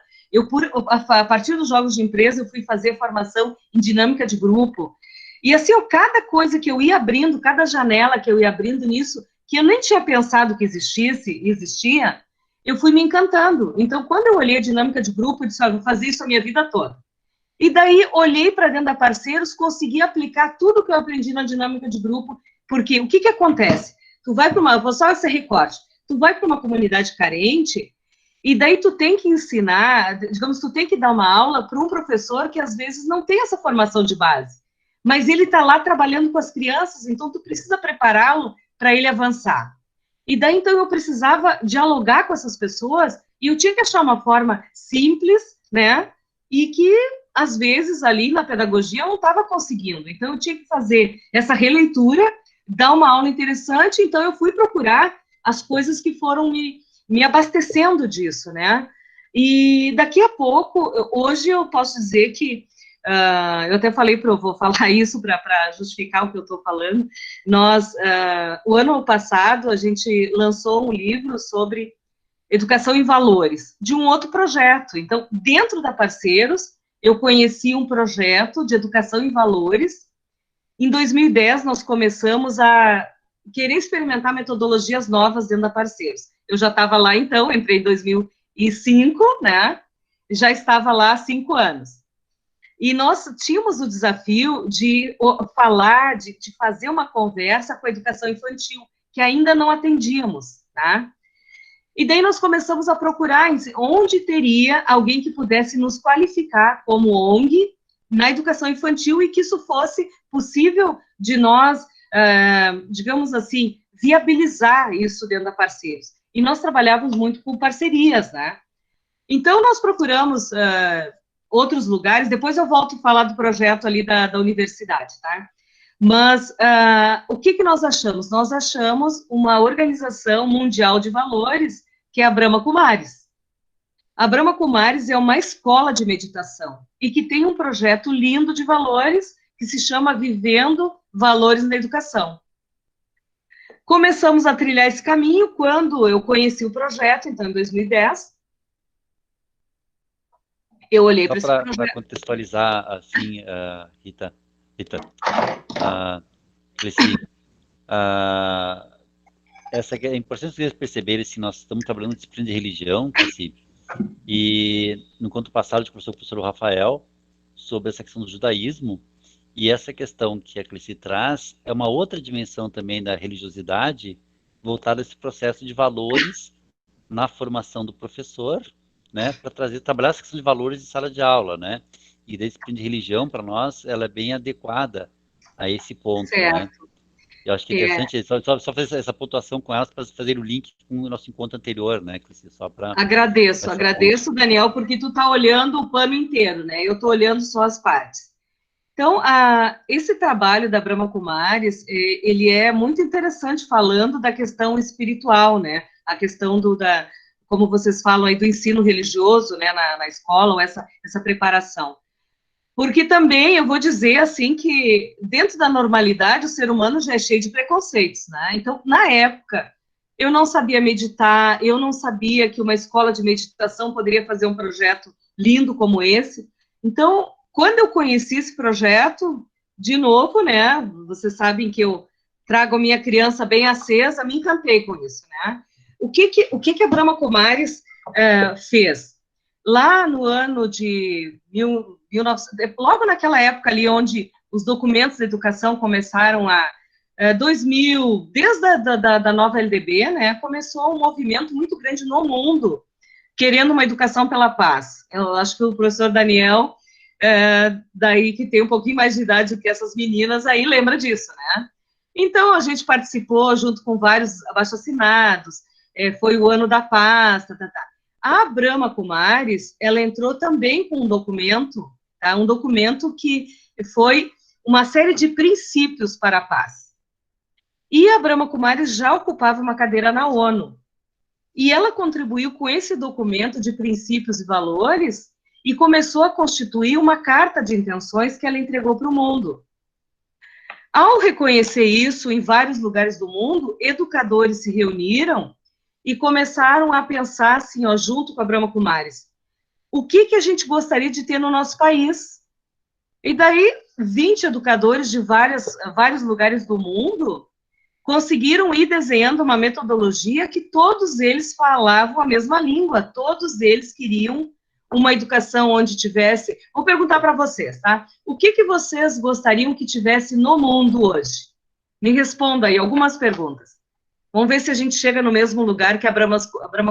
A partir dos jogos de empresa, eu fui fazer formação em dinâmica de grupo. E assim, cada coisa que eu ia abrindo, cada janela que eu ia abrindo nisso, que eu nem tinha pensado que existia, eu fui me encantando. Então, quando eu olhei a dinâmica de grupo, eu disse, vou fazer isso a minha vida toda. E daí, olhei para dentro da Parceiros, consegui aplicar tudo que eu aprendi na dinâmica de grupo, porque o que acontece? Tu vai para vou só esse recorte, tu vai para uma comunidade carente, e daí tu tem que ensinar, digamos, tu tem que dar uma aula para um professor que às vezes não tem essa formação de base, mas ele está lá trabalhando com as crianças, então tu precisa prepará-lo para ele avançar. E daí, então, eu precisava dialogar com essas pessoas e eu tinha que achar uma forma simples, né, e que, às vezes, ali na pedagogia eu não estava conseguindo. Então, eu tinha que fazer essa releitura, dar uma aula interessante, então eu fui procurar as coisas que foram me abastecendo disso, né? E daqui a pouco, hoje eu posso dizer que, eu até falei vou falar isso para justificar o que eu estou falando, o ano passado, a gente lançou um livro sobre educação em valores, de um outro projeto. Então, dentro da Parceiros, eu conheci um projeto de educação em valores. Em 2010, nós começamos a querer experimentar metodologias novas dentro da Parceiros. Eu já estava lá, então, entrei em 2005, né? Já estava lá há 5 anos. E nós tínhamos o desafio de falar, de fazer uma conversa com a educação infantil, que ainda não atendíamos, tá? E daí nós começamos a procurar onde teria alguém que pudesse nos qualificar como ONG na educação infantil e que isso fosse possível de nós, digamos assim, viabilizar isso dentro da Parceiros. E nós trabalhávamos muito com parcerias, né? Então, nós procuramos outros lugares, depois eu volto a falar do projeto ali da universidade, tá? Mas o que nós achamos? Nós achamos uma organização mundial de valores, que é a Brahma Kumaris. A Brahma Kumaris é uma escola de meditação e que tem um projeto lindo de valores que se chama Vivendo Valores na Educação. Começamos a trilhar esse caminho quando eu conheci o projeto, então, em 2010. Eu olhei para esse projeto. Para contextualizar, assim, Rita, é importante vocês perceberem se nós estamos trabalhando em disciplina de religião, e no encontro passado, com o professor Rafael, sobre essa questão do judaísmo, e essa questão que a Cleci traz é uma outra dimensão também da religiosidade, voltada a esse processo de valores na formação do professor, né, para trabalhar essa questão de valores em sala de aula, né, e da disciplina de religião, para nós, ela é bem adequada a esse ponto, certo. né. Eu acho que é interessante só fazer essa pontuação com elas para fazer o link com o nosso encontro anterior, né? Só para Agradeço, Daniel, porque tu tá olhando o pano inteiro, né? Eu tô olhando só as partes. Então, esse trabalho da Brahma Kumaris, ele é muito interessante falando da questão espiritual, né? A questão como vocês falam aí, do ensino religioso, né, na escola, ou essa preparação. Porque também, eu vou dizer assim, que dentro da normalidade, o ser humano já é cheio de preconceitos, né? Então, na época, eu não sabia meditar, eu não sabia que uma escola de meditação poderia fazer um projeto lindo como esse. Então, quando eu conheci esse projeto, de novo, né, vocês sabem que eu trago a minha criança bem acesa, me encantei com isso, né? O que a Brahma Kumaris fez? Lá no ano de 1900, logo naquela época ali, onde os documentos de educação começaram 2000, desde da nova LDB, né, começou um movimento muito grande no mundo, querendo uma educação pela paz. Eu acho que o professor Daniel, daí que tem um pouquinho mais de idade do que essas meninas, aí lembra disso, né? Então, a gente participou junto com vários abaixo-assinados, foi o ano da paz, A Brahma Kumaris, ela entrou também com um documento, tá? Um documento que foi uma série de princípios para a paz. E a Brahma Kumaris já ocupava uma cadeira na ONU. E ela contribuiu com esse documento de princípios e valores e começou a constituir uma carta de intenções que ela entregou para o mundo. Ao reconhecer isso em vários lugares do mundo, educadores se reuniram e começaram a pensar, assim, ó, junto com a Brahma Kumaris, o que a gente gostaria de ter no nosso país? E daí, 20 educadores de vários lugares do mundo conseguiram ir desenhando uma metodologia que todos eles falavam a mesma língua, todos eles queriam uma educação onde tivesse... Vou perguntar para vocês, tá? O que vocês gostariam que tivesse no mundo hoje? Me responda aí algumas perguntas. Vamos ver se a gente chega no mesmo lugar que a Brahma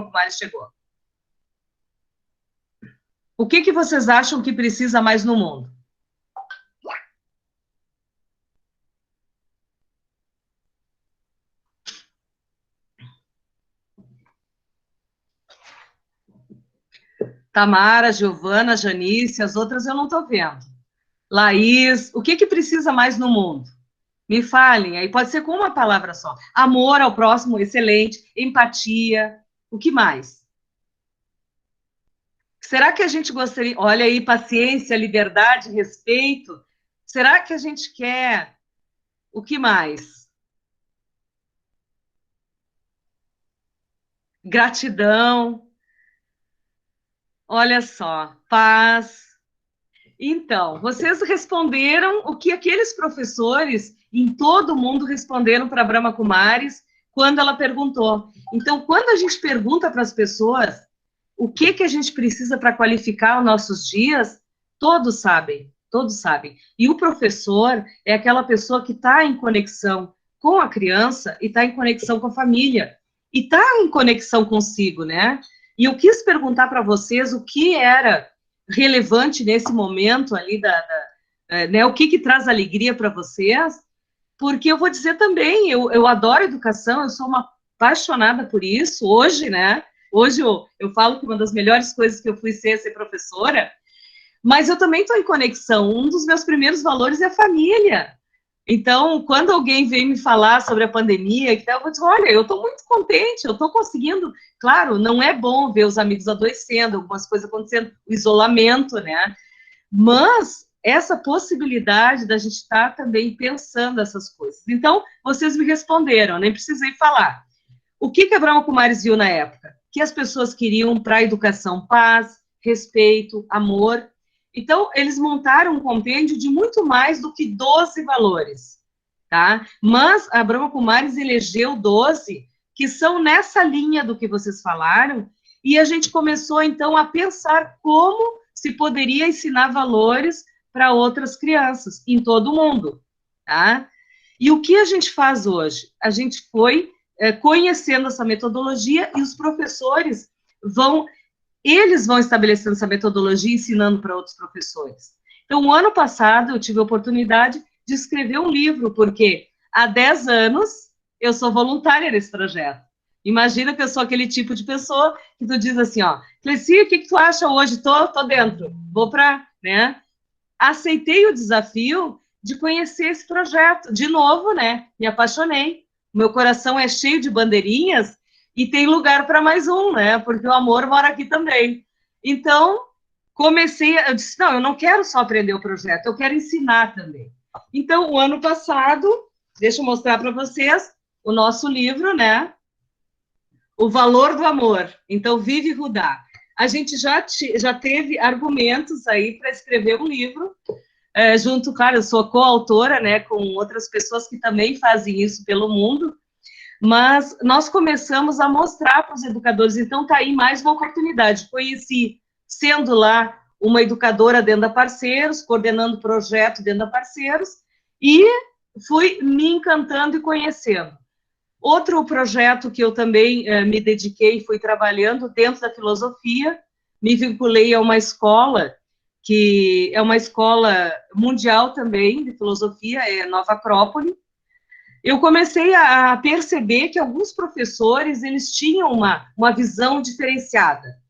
Kumaris chegou. O que vocês acham que precisa mais no mundo? Tamara, Giovana, Janice, as outras eu não estou vendo. Laís, o que precisa mais no mundo? Me falem, aí pode ser com uma palavra só. Amor ao próximo, excelente. Empatia, o que mais? Será que a gente gostaria... Olha aí, paciência, liberdade, respeito. Será que a gente quer... O que mais? Gratidão. Olha só, paz. Então, vocês responderam o que aqueles professores em todo o mundo responderam para a Brahma Kumaris quando ela perguntou. Então, quando a gente pergunta para as pessoas o que a gente precisa para qualificar os nossos dias, todos sabem, todos sabem. E o professor é aquela pessoa que está em conexão com a criança e está em conexão com a família e está em conexão consigo, né? E eu quis perguntar para vocês o que era relevante nesse momento ali, né, o que traz alegria para vocês, porque eu vou dizer também, eu adoro educação, eu sou uma apaixonada por isso, hoje, né, hoje eu falo que uma das melhores coisas que eu fui ser professora, mas eu também estou em conexão, um dos meus primeiros valores é a família. Então, quando alguém vem me falar sobre a pandemia, eu vou dizer, olha, eu estou muito contente, eu estou conseguindo... Claro, não é bom ver os amigos adoecendo, algumas coisas acontecendo, o isolamento, né? Mas essa possibilidade da gente estar também pensando essas coisas. Então, vocês me responderam, nem precisei falar. O que a Brahma Kumaris viu na época? Que as pessoas queriam para a educação paz, respeito, amor... Então, eles montaram um compêndio de muito mais do que 12 valores, tá? Mas a Brahma Kumaris elegeu 12 que são nessa linha do que vocês falaram, e a gente começou, então, a pensar como se poderia ensinar valores para outras crianças em todo o mundo, tá? E o que a gente faz hoje? A gente foi conhecendo essa metodologia e os professores eles vão estabelecendo essa metodologia e ensinando para outros professores. Então, o ano passado, eu tive a oportunidade de escrever um livro, porque há 10 anos eu sou voluntária nesse projeto. Imagina que eu sou aquele tipo de pessoa que tu diz assim, ó, Cleci, o que tu acha hoje? Tô dentro, vou para, né? Aceitei o desafio de conhecer esse projeto. De novo, né? Me apaixonei. Meu coração é cheio de bandeirinhas e tem lugar para mais um, né? Porque o amor mora aqui também. Então, eu disse, não, eu não quero só aprender o projeto, eu quero ensinar também. Então, o ano passado, deixa eu mostrar para vocês o nosso livro, né? O Valor do Amor. Então, Vivi Rudá. A gente já teve argumentos aí para escrever um livro, junto, claro, eu sou coautora, né, com outras pessoas que também fazem isso pelo mundo, mas nós começamos a mostrar para os educadores, então está aí mais uma oportunidade. Conheci, sendo lá uma educadora dentro da Parceiros, coordenando projeto dentro da Parceiros, e fui me encantando e conhecendo. Outro projeto que eu também me dediquei, fui trabalhando dentro da filosofia, me vinculei a uma escola, que é uma escola mundial também, de filosofia, é Nova Acrópole. Eu comecei a perceber que alguns professores, eles tinham uma visão diferenciada.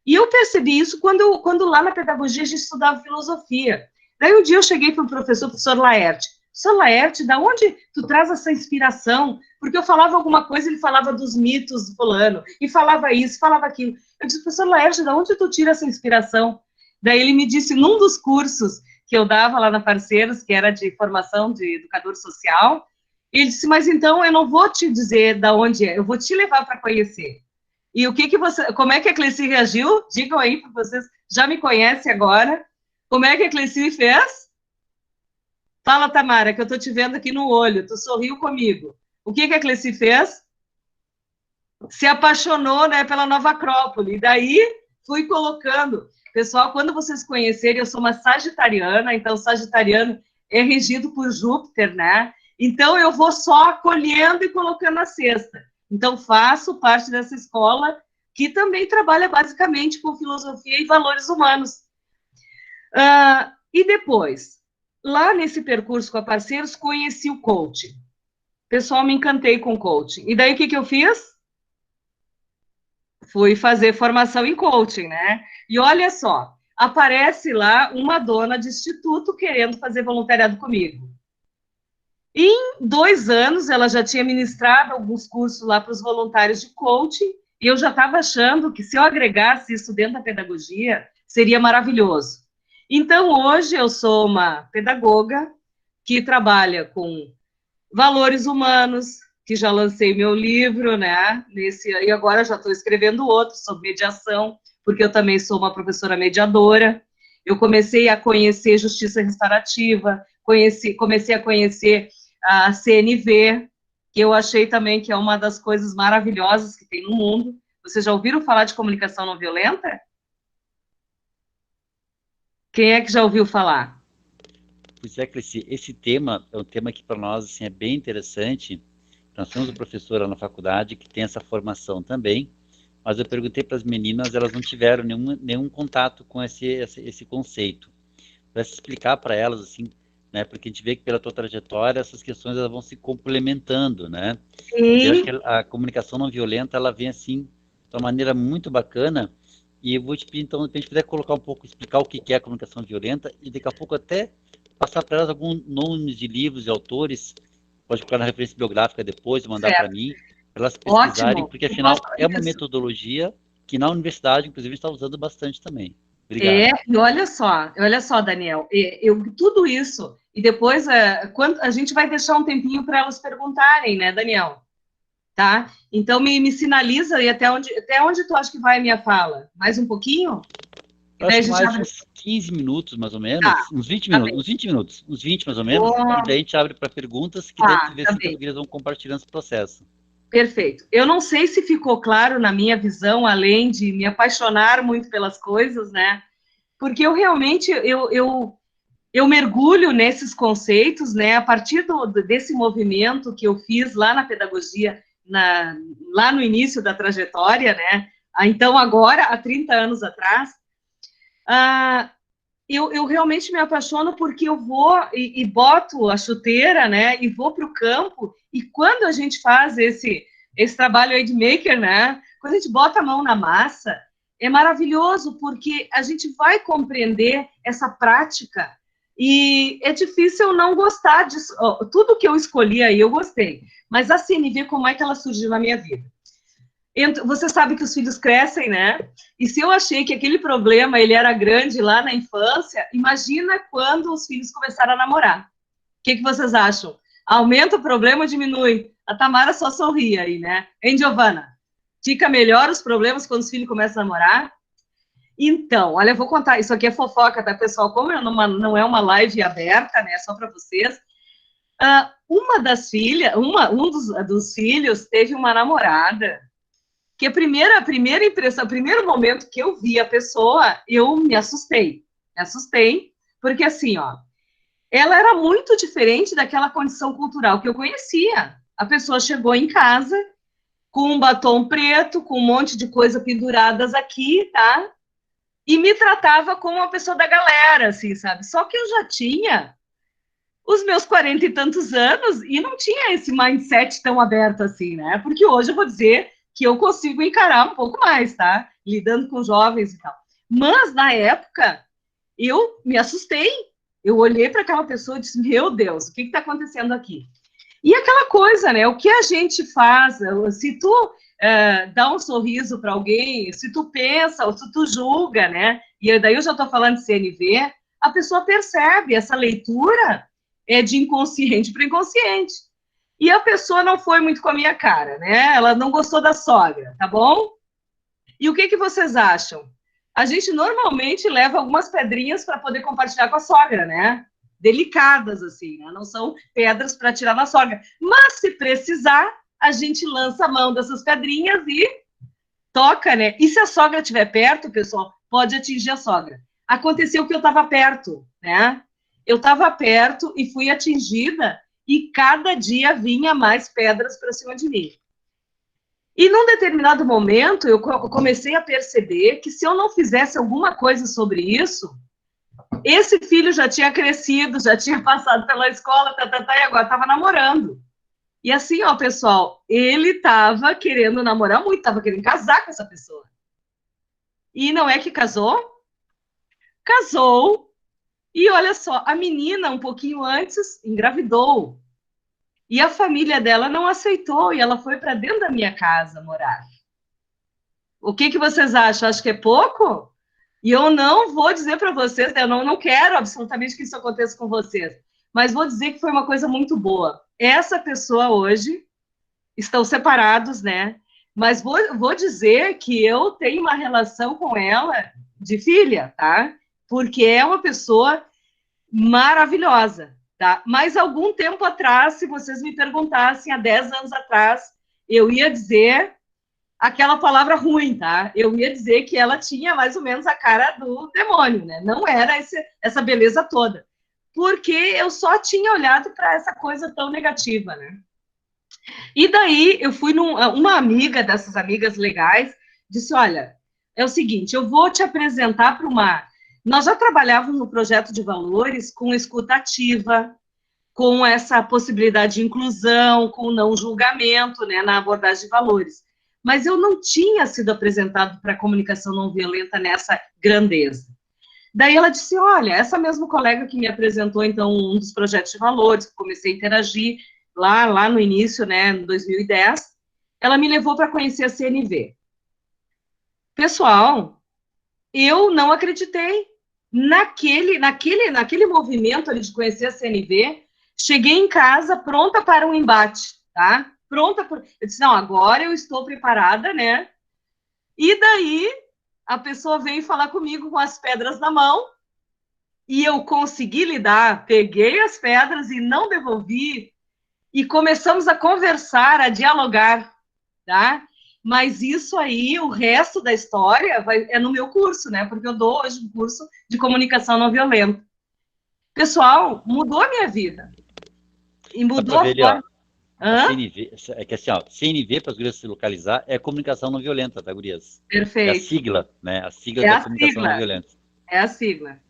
E eu percebi isso quando lá na pedagogia a gente estudava filosofia. Daí um dia eu cheguei para o professor Laerte. Professor Laerte, da onde tu traz essa inspiração? Porque eu falava alguma coisa, ele falava dos mitos do fulano, e falava isso, falava aquilo. Eu disse, professor Laerte, da onde tu tira essa inspiração? Daí ele me disse, num dos cursos que eu dava lá na Parceiros, que era de formação de educador social, ele disse, mas então eu não vou te dizer da onde é, eu vou te levar para conhecer. E como é que a Cleci reagiu? Digam aí, para vocês já me conhecem agora. Como é que a Cleci fez? Fala, Tamara, que eu estou te vendo aqui no olho, tu sorriu comigo. O que a Cleci fez? Se apaixonou, né, pela Nova Acrópole. E daí, fui colocando. Pessoal, quando vocês conhecerem, eu sou uma sagitariana, então sagitariano é regido por Júpiter, né? Então, eu vou só acolhendo e colocando a cesta. Então, faço parte dessa escola que também trabalha basicamente com filosofia e valores humanos. E depois, lá nesse percurso com a Parceiros, conheci o coaching. Pessoal, me encantei com o coaching. E daí, o que eu fiz? Fui fazer formação em coaching, né? E olha só, aparece lá uma dona de instituto querendo fazer voluntariado comigo. Em 2 anos, ela já tinha ministrado alguns cursos lá para os voluntários de coaching, e eu já estava achando que se eu agregasse isso dentro da pedagogia, seria maravilhoso. Então, hoje, eu sou uma pedagoga que trabalha com valores humanos, que já lancei meu livro, né? E agora já estou escrevendo outro sobre mediação, porque eu também sou uma professora mediadora. Eu comecei a conhecer justiça restaurativa, comecei a conhecer a CNV, que eu achei também que é uma das coisas maravilhosas que tem no mundo. Vocês já ouviram falar de comunicação não violenta? Quem é que já ouviu falar? Pois é, Cleci, esse tema é um tema que para nós assim, é bem interessante. Nós temos uma professora na faculdade que tem essa formação também, mas eu perguntei para as meninas, elas não tiveram nenhum contato com esse conceito. Para explicar para elas, assim, né, porque a gente vê que pela tua trajetória essas questões elas vão se complementando, né? E eu acho que a comunicação não violenta, ela vem assim, de uma maneira muito bacana, e eu vou te pedir, então, se a gente puder colocar um pouco, explicar o que é a comunicação violenta, e daqui a pouco até passar para elas alguns nomes de livros e autores, pode colocar na referência biográfica depois, mandar para mim, para elas pesquisarem, ótimo, porque afinal é uma metodologia que na universidade, inclusive, está usando bastante também. Obrigado. E olha só, Daniel, tudo isso, e depois a gente vai deixar um tempinho para elas perguntarem, né, Daniel? Tá? Então, me sinaliza aí até onde tu acha que vai a minha fala? Mais um pouquinho? Eu acho mais uns 15 minutos, mais ou menos, uns 20 minutos, uns 20 mais ou menos, e daí a gente abre para perguntas, que daí a gente vê se as categorias vão compartilhando esse processo. Perfeito. Eu não sei se ficou claro na minha visão, além de me apaixonar muito pelas coisas, né? Porque eu realmente, eu mergulho nesses conceitos, né? A partir desse movimento que eu fiz lá na pedagogia, lá no início da trajetória, né? Então, agora, há 30 anos atrás, eu realmente me apaixono porque eu vou e boto a chuteira, né, e vou para o campo, e quando a gente faz esse trabalho aí de maker, né, quando a gente bota a mão na massa, é maravilhoso, porque a gente vai compreender essa prática, e é difícil eu não gostar disso. Tudo que eu escolhi aí eu gostei, mas a CNV, como é que ela surgiu na minha vida? Você sabe que os filhos crescem, né? E se eu achei que aquele problema ele era grande lá na infância, imagina quando os filhos começaram a namorar. O que vocês acham? Aumenta o problema ou diminui? A Tamara só sorri aí, né? Hein, Giovana? Fica melhor os problemas quando os filhos começam a namorar? Então, olha, eu vou contar. Isso aqui é fofoca, tá, pessoal? Como não é uma live aberta, né? Só para vocês. Uma das filhas, um dos filhos teve uma namorada que a primeira impressão, o primeiro momento que eu vi a pessoa, eu me assustei. Me assustei, porque assim, ó, ela era muito diferente daquela condição cultural que eu conhecia. A pessoa chegou em casa com um batom preto, com um monte de coisa penduradas aqui, tá? E me tratava como uma pessoa da galera, assim, sabe? Só que eu já tinha os meus 40 e tantos anos e não tinha esse mindset tão aberto assim, né? Porque hoje eu vou dizer que eu consigo encarar um pouco mais, tá? Lidando com jovens e tal. Mas, na época, eu me assustei. Eu olhei para aquela pessoa e disse, meu Deus, o que está acontecendo aqui? E aquela coisa, né? O que a gente faz? Se tu dá um sorriso para alguém, se tu pensa, ou se tu julga, né? E daí eu já estou falando de CNV, a pessoa percebe essa leitura de inconsciente para inconsciente. E a pessoa não foi muito com a minha cara, né? Ela não gostou da sogra, tá bom? E o que vocês acham? A gente normalmente leva algumas pedrinhas para poder compartilhar com a sogra, né? Delicadas, assim, né? Não são pedras para tirar na sogra. Mas, se precisar, a gente lança a mão dessas pedrinhas e toca, né? E se a sogra estiver perto, pessoal, pode atingir a sogra. Aconteceu que eu estava perto, né? Eu estava perto e fui atingida, e cada dia vinha mais pedras para cima de mim. E num determinado momento, eu comecei a perceber que se eu não fizesse alguma coisa sobre isso, esse filho já tinha crescido, já tinha passado pela escola, e agora estava namorando. E assim, ó, pessoal, ele estava querendo namorar muito, estava querendo casar com essa pessoa. E não é que casou? Casou. E olha só, a menina, um pouquinho antes, engravidou. E a família dela não aceitou, e ela foi para dentro da minha casa morar. O que vocês acham? Acho que é pouco? E eu não vou dizer para vocês, eu não quero absolutamente que isso aconteça com vocês, mas vou dizer que foi uma coisa muito boa. Essa pessoa hoje, estão separados, né? Mas vou dizer que eu tenho uma relação com ela de filha, tá? Porque é uma pessoa maravilhosa, tá? Mas algum tempo atrás, se vocês me perguntassem, há 10 anos atrás, eu ia dizer aquela palavra ruim, tá? Eu ia dizer que ela tinha mais ou menos a cara do demônio, né? Não era essa beleza toda. Porque eu só tinha olhado para essa coisa tão negativa, né? E daí eu fui uma amiga dessas amigas legais, disse, olha, é o seguinte, eu vou te apresentar para uma... Nós já trabalhávamos no projeto de valores com escuta ativa, com essa possibilidade de inclusão, com não julgamento, né, na abordagem de valores. Mas eu não tinha sido apresentado para a comunicação não violenta nessa grandeza. Daí ela disse, olha, essa mesma colega que me apresentou, então, um dos projetos de valores, que comecei a interagir lá no início, né, em 2010, ela me levou para conhecer a CNV. Pessoal, eu não acreditei. Naquele movimento ali de conhecer a CNV, cheguei em casa pronta para um embate, tá? Eu disse, não, agora eu estou preparada, né? E daí, a pessoa veio falar comigo com as pedras na mão, e eu consegui lidar, peguei as pedras e não devolvi, e começamos a conversar, a dialogar, tá? Mas isso aí, o resto da história é no meu curso, né? Porque eu dou hoje um curso de comunicação não violenta. Pessoal, mudou a minha vida. E mudou a forma... A CNV, é que assim, ó, CNV, para as gurias se localizar, é comunicação não violenta, tá, gurias? Perfeito. É a sigla, né? A sigla da comunicação não violenta. É a sigla.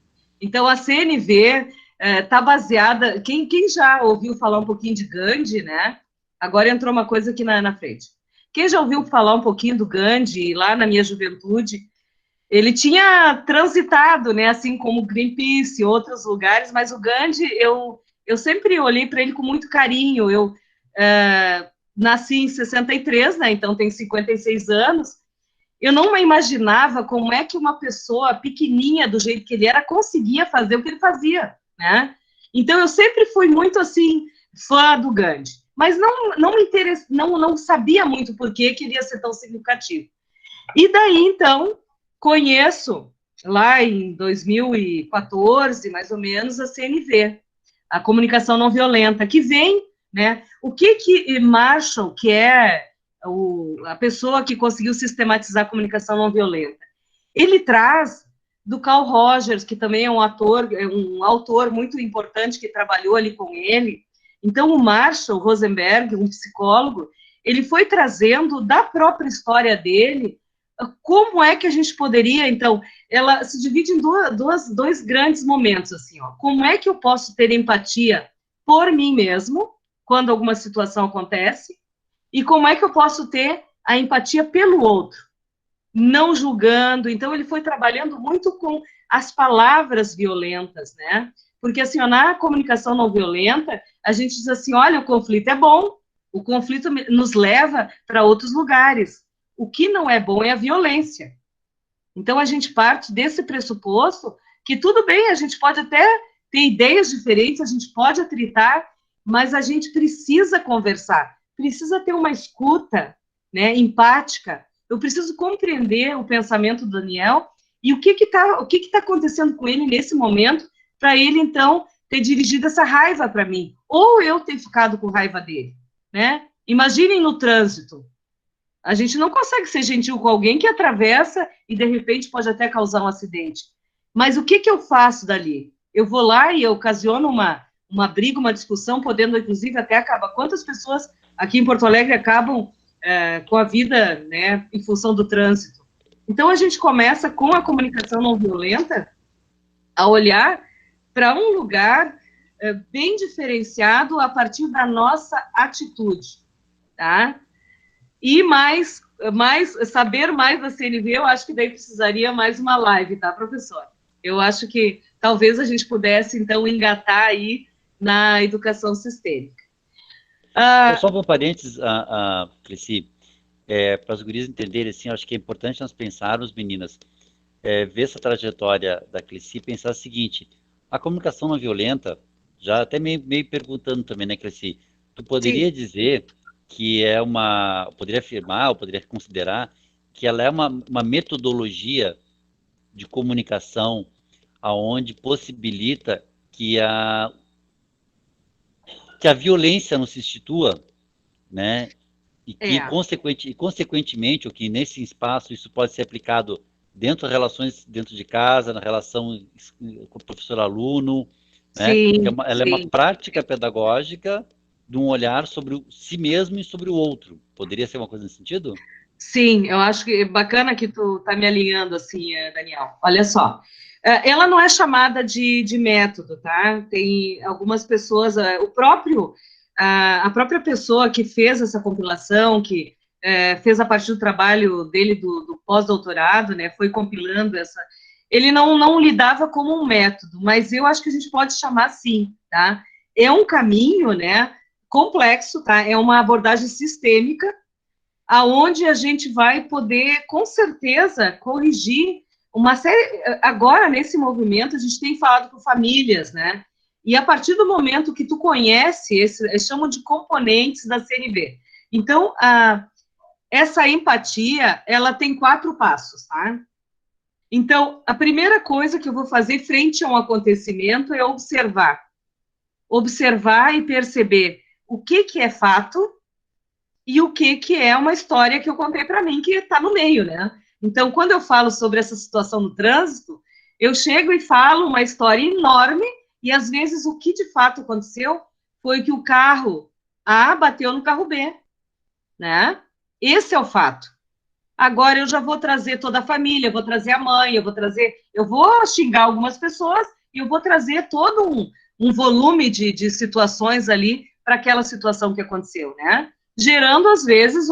Então, a CNV está baseada... Quem já ouviu falar um pouquinho de Gandhi, né? Agora entrou uma coisa aqui na frente. Quem já ouviu falar um pouquinho do Gandhi, lá na minha juventude, ele tinha transitado, né, assim como Greenpeace e outros lugares, mas o Gandhi, eu sempre olhei para ele com muito carinho. Eu nasci em 63, né, então tenho 56 anos. Eu não imaginava como é que uma pessoa pequenininha, do jeito que ele era, conseguia fazer o que ele fazia, né? Então, eu sempre fui muito, assim, fã do Gandhi, mas não sabia muito por que queria ser tão significativo. E daí, então, conheço, lá em 2014, mais ou menos, a CNV, a Comunicação Não Violenta, que vem, né? O que Marshall, que é a pessoa que conseguiu sistematizar a comunicação não violenta, ele traz do Carl Rogers, que também é um autor muito importante que trabalhou ali com ele. Então, o Marshall Rosenberg, um psicólogo, ele foi trazendo da própria história dele como é que a gente poderia, então, ela se divide em dois grandes momentos, assim, ó. Como é que eu posso ter empatia por mim mesmo, quando alguma situação acontece, e como é que eu posso ter a empatia pelo outro, não julgando. Então, ele foi trabalhando muito com as palavras violentas, né? Porque, assim, ó, na comunicação não violenta, a gente diz assim, olha, o conflito é bom, o conflito nos leva para outros lugares. O que não é bom é a violência. Então, a gente parte desse pressuposto que tudo bem, a gente pode até ter ideias diferentes, a gente pode atritar, mas a gente precisa conversar, precisa ter uma escuta, né, empática. Eu preciso compreender o pensamento do Daniel e o que está acontecendo com ele nesse momento, para ele, então, ter dirigido essa raiva para mim, ou eu ter ficado com raiva dele, né? Imaginem no trânsito. A gente não consegue ser gentil com alguém que atravessa e, de repente, pode até causar um acidente. Mas o que eu faço dali? Eu vou lá e eu ocasiono uma briga, uma discussão, podendo, inclusive, até acabar. Quantas pessoas aqui em Porto Alegre acabam com a vida, né, em função do trânsito? Então, a gente começa com a comunicação não violenta a olhar para um lugar bem diferenciado a partir da nossa atitude, tá? E saber mais da CNV, eu acho que daí precisaria mais uma live, tá, professor? Eu acho que talvez a gente pudesse, então, engatar aí na educação sistêmica. Só um parênteses, Cleci, para as gurias entenderem, assim, acho que é importante nós pensarmos, meninas, ver essa trajetória da Cleci e pensar o seguinte, a comunicação não violenta, já até meio perguntando também, né, Cleci, tu poderia dizer que poderia afirmar, ou poderia considerar que ela é uma metodologia de comunicação aonde possibilita que a violência não se institua, né? E que, consequentemente, ou que nesse espaço isso pode ser aplicado dentro das relações dentro de casa, na relação com o professor-aluno, né? Ela é uma prática pedagógica de um olhar sobre si mesmo e sobre o outro. Poderia ser uma coisa nesse sentido? Sim, eu acho que é bacana que tu tá me alinhando assim, Daniel. Olha só, ela não é chamada de método, tá? Tem algumas pessoas, a própria pessoa que fez essa compilação, que fez a partir do trabalho dele do pós-doutorado, né? Foi compilando essa. Ele não lidava como um método, mas eu acho que a gente pode chamar sim, tá? É um caminho, né? Complexo, tá? É uma abordagem sistêmica, aonde a gente vai poder, com certeza, corrigir uma série... Agora, nesse movimento, a gente tem falado com famílias, né? E a partir do momento que tu conhece, eles chamam de componentes da CNV. Então, essa empatia, ela tem 4 passos, tá? Então, a primeira coisa que eu vou fazer frente a um acontecimento é observar. Observar e perceber o que é fato e o que é uma história que eu contei para mim, que está no meio, né? Então, quando eu falo sobre essa situação no trânsito, eu chego e falo uma história enorme, e às vezes o que de fato aconteceu foi que o carro A bateu no carro B, né? Esse é o fato. Agora eu já vou trazer toda a família, eu vou trazer a mãe, eu vou xingar algumas pessoas, e eu vou trazer todo um volume de situações ali para aquela situação que aconteceu, né? Gerando, às vezes,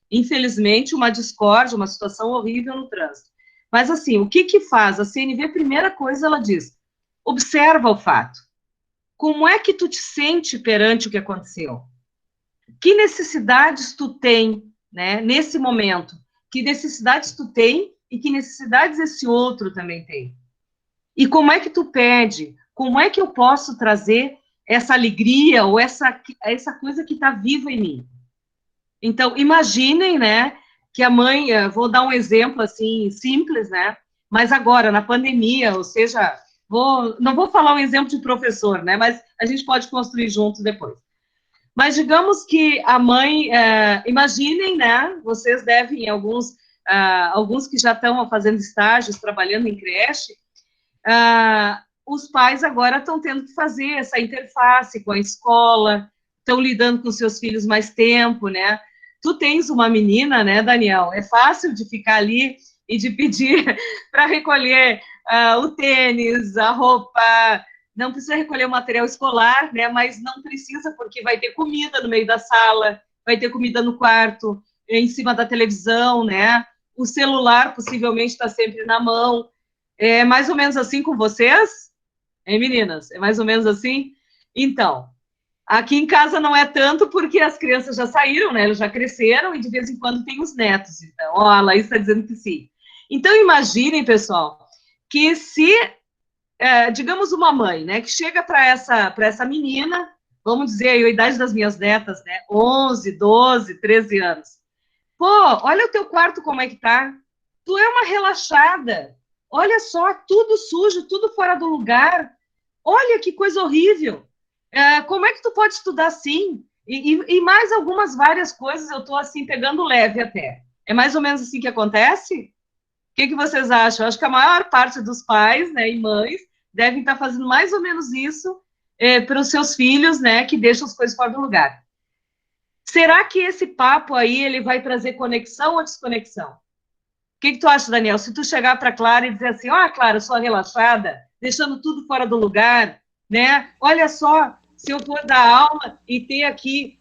infelizmente, uma discórdia, uma situação horrível no trânsito. Mas, assim, o que faz? A CNV, a primeira coisa, ela diz, observa o fato. Como é que tu te sente perante o que aconteceu? Que necessidades tu tem, né, nesse momento? Que necessidades tu tem e que necessidades esse outro também tem? E como é que tu pede? Como é que eu posso trazer essa alegria ou essa coisa que está viva em mim? Então, imaginem, né, que a mãe, vou dar um exemplo, assim, simples, né, mas agora, na pandemia, ou seja, não vou falar um exemplo de professor, né, mas a gente pode construir juntos depois. Mas digamos que a mãe, imaginem, né, vocês devem, alguns que já estão fazendo estágios, trabalhando em creche, os pais agora estão tendo que fazer essa interface com a escola, estão lidando com seus filhos mais tempo, né? Tu tens uma menina, né, Daniel? É fácil de ficar ali e de pedir para recolher o tênis, a roupa, não precisa recolher o material escolar, né? Mas não precisa, porque vai ter comida no meio da sala, vai ter comida no quarto, em cima da televisão, né? O celular possivelmente está sempre na mão. É mais ou menos assim com vocês? Hein, meninas? É mais ou menos assim? Então, aqui em casa não é tanto, porque as crianças já saíram, né? Elas já cresceram, e de vez em quando tem os netos. Então, ó, a Laís está dizendo que sim. Então, imaginem, pessoal, que se, digamos, uma mãe, né, que chega para essa menina, vamos dizer aí a idade das minhas netas, né? 11, 12, 13 anos. Pô, olha o teu quarto como é que tá. Tu é uma relaxada. Olha só, tudo sujo, tudo fora do lugar. Olha que coisa horrível. Como é que tu pode estudar assim? E mais algumas várias coisas, eu estou assim, pegando leve até. É mais ou menos assim que acontece? O que vocês acham? Eu acho que a maior parte dos pais, né, e mães devem estar fazendo mais ou menos isso para os seus filhos, né, que deixam as coisas fora do lugar. Será que esse papo aí, ele vai trazer conexão ou desconexão? O que tu acha, Daniel? Se tu chegar para a Clara e dizer assim, Clara, eu sou relaxada, deixando tudo fora do lugar, né? Olha só, se eu for dar aula e ter aqui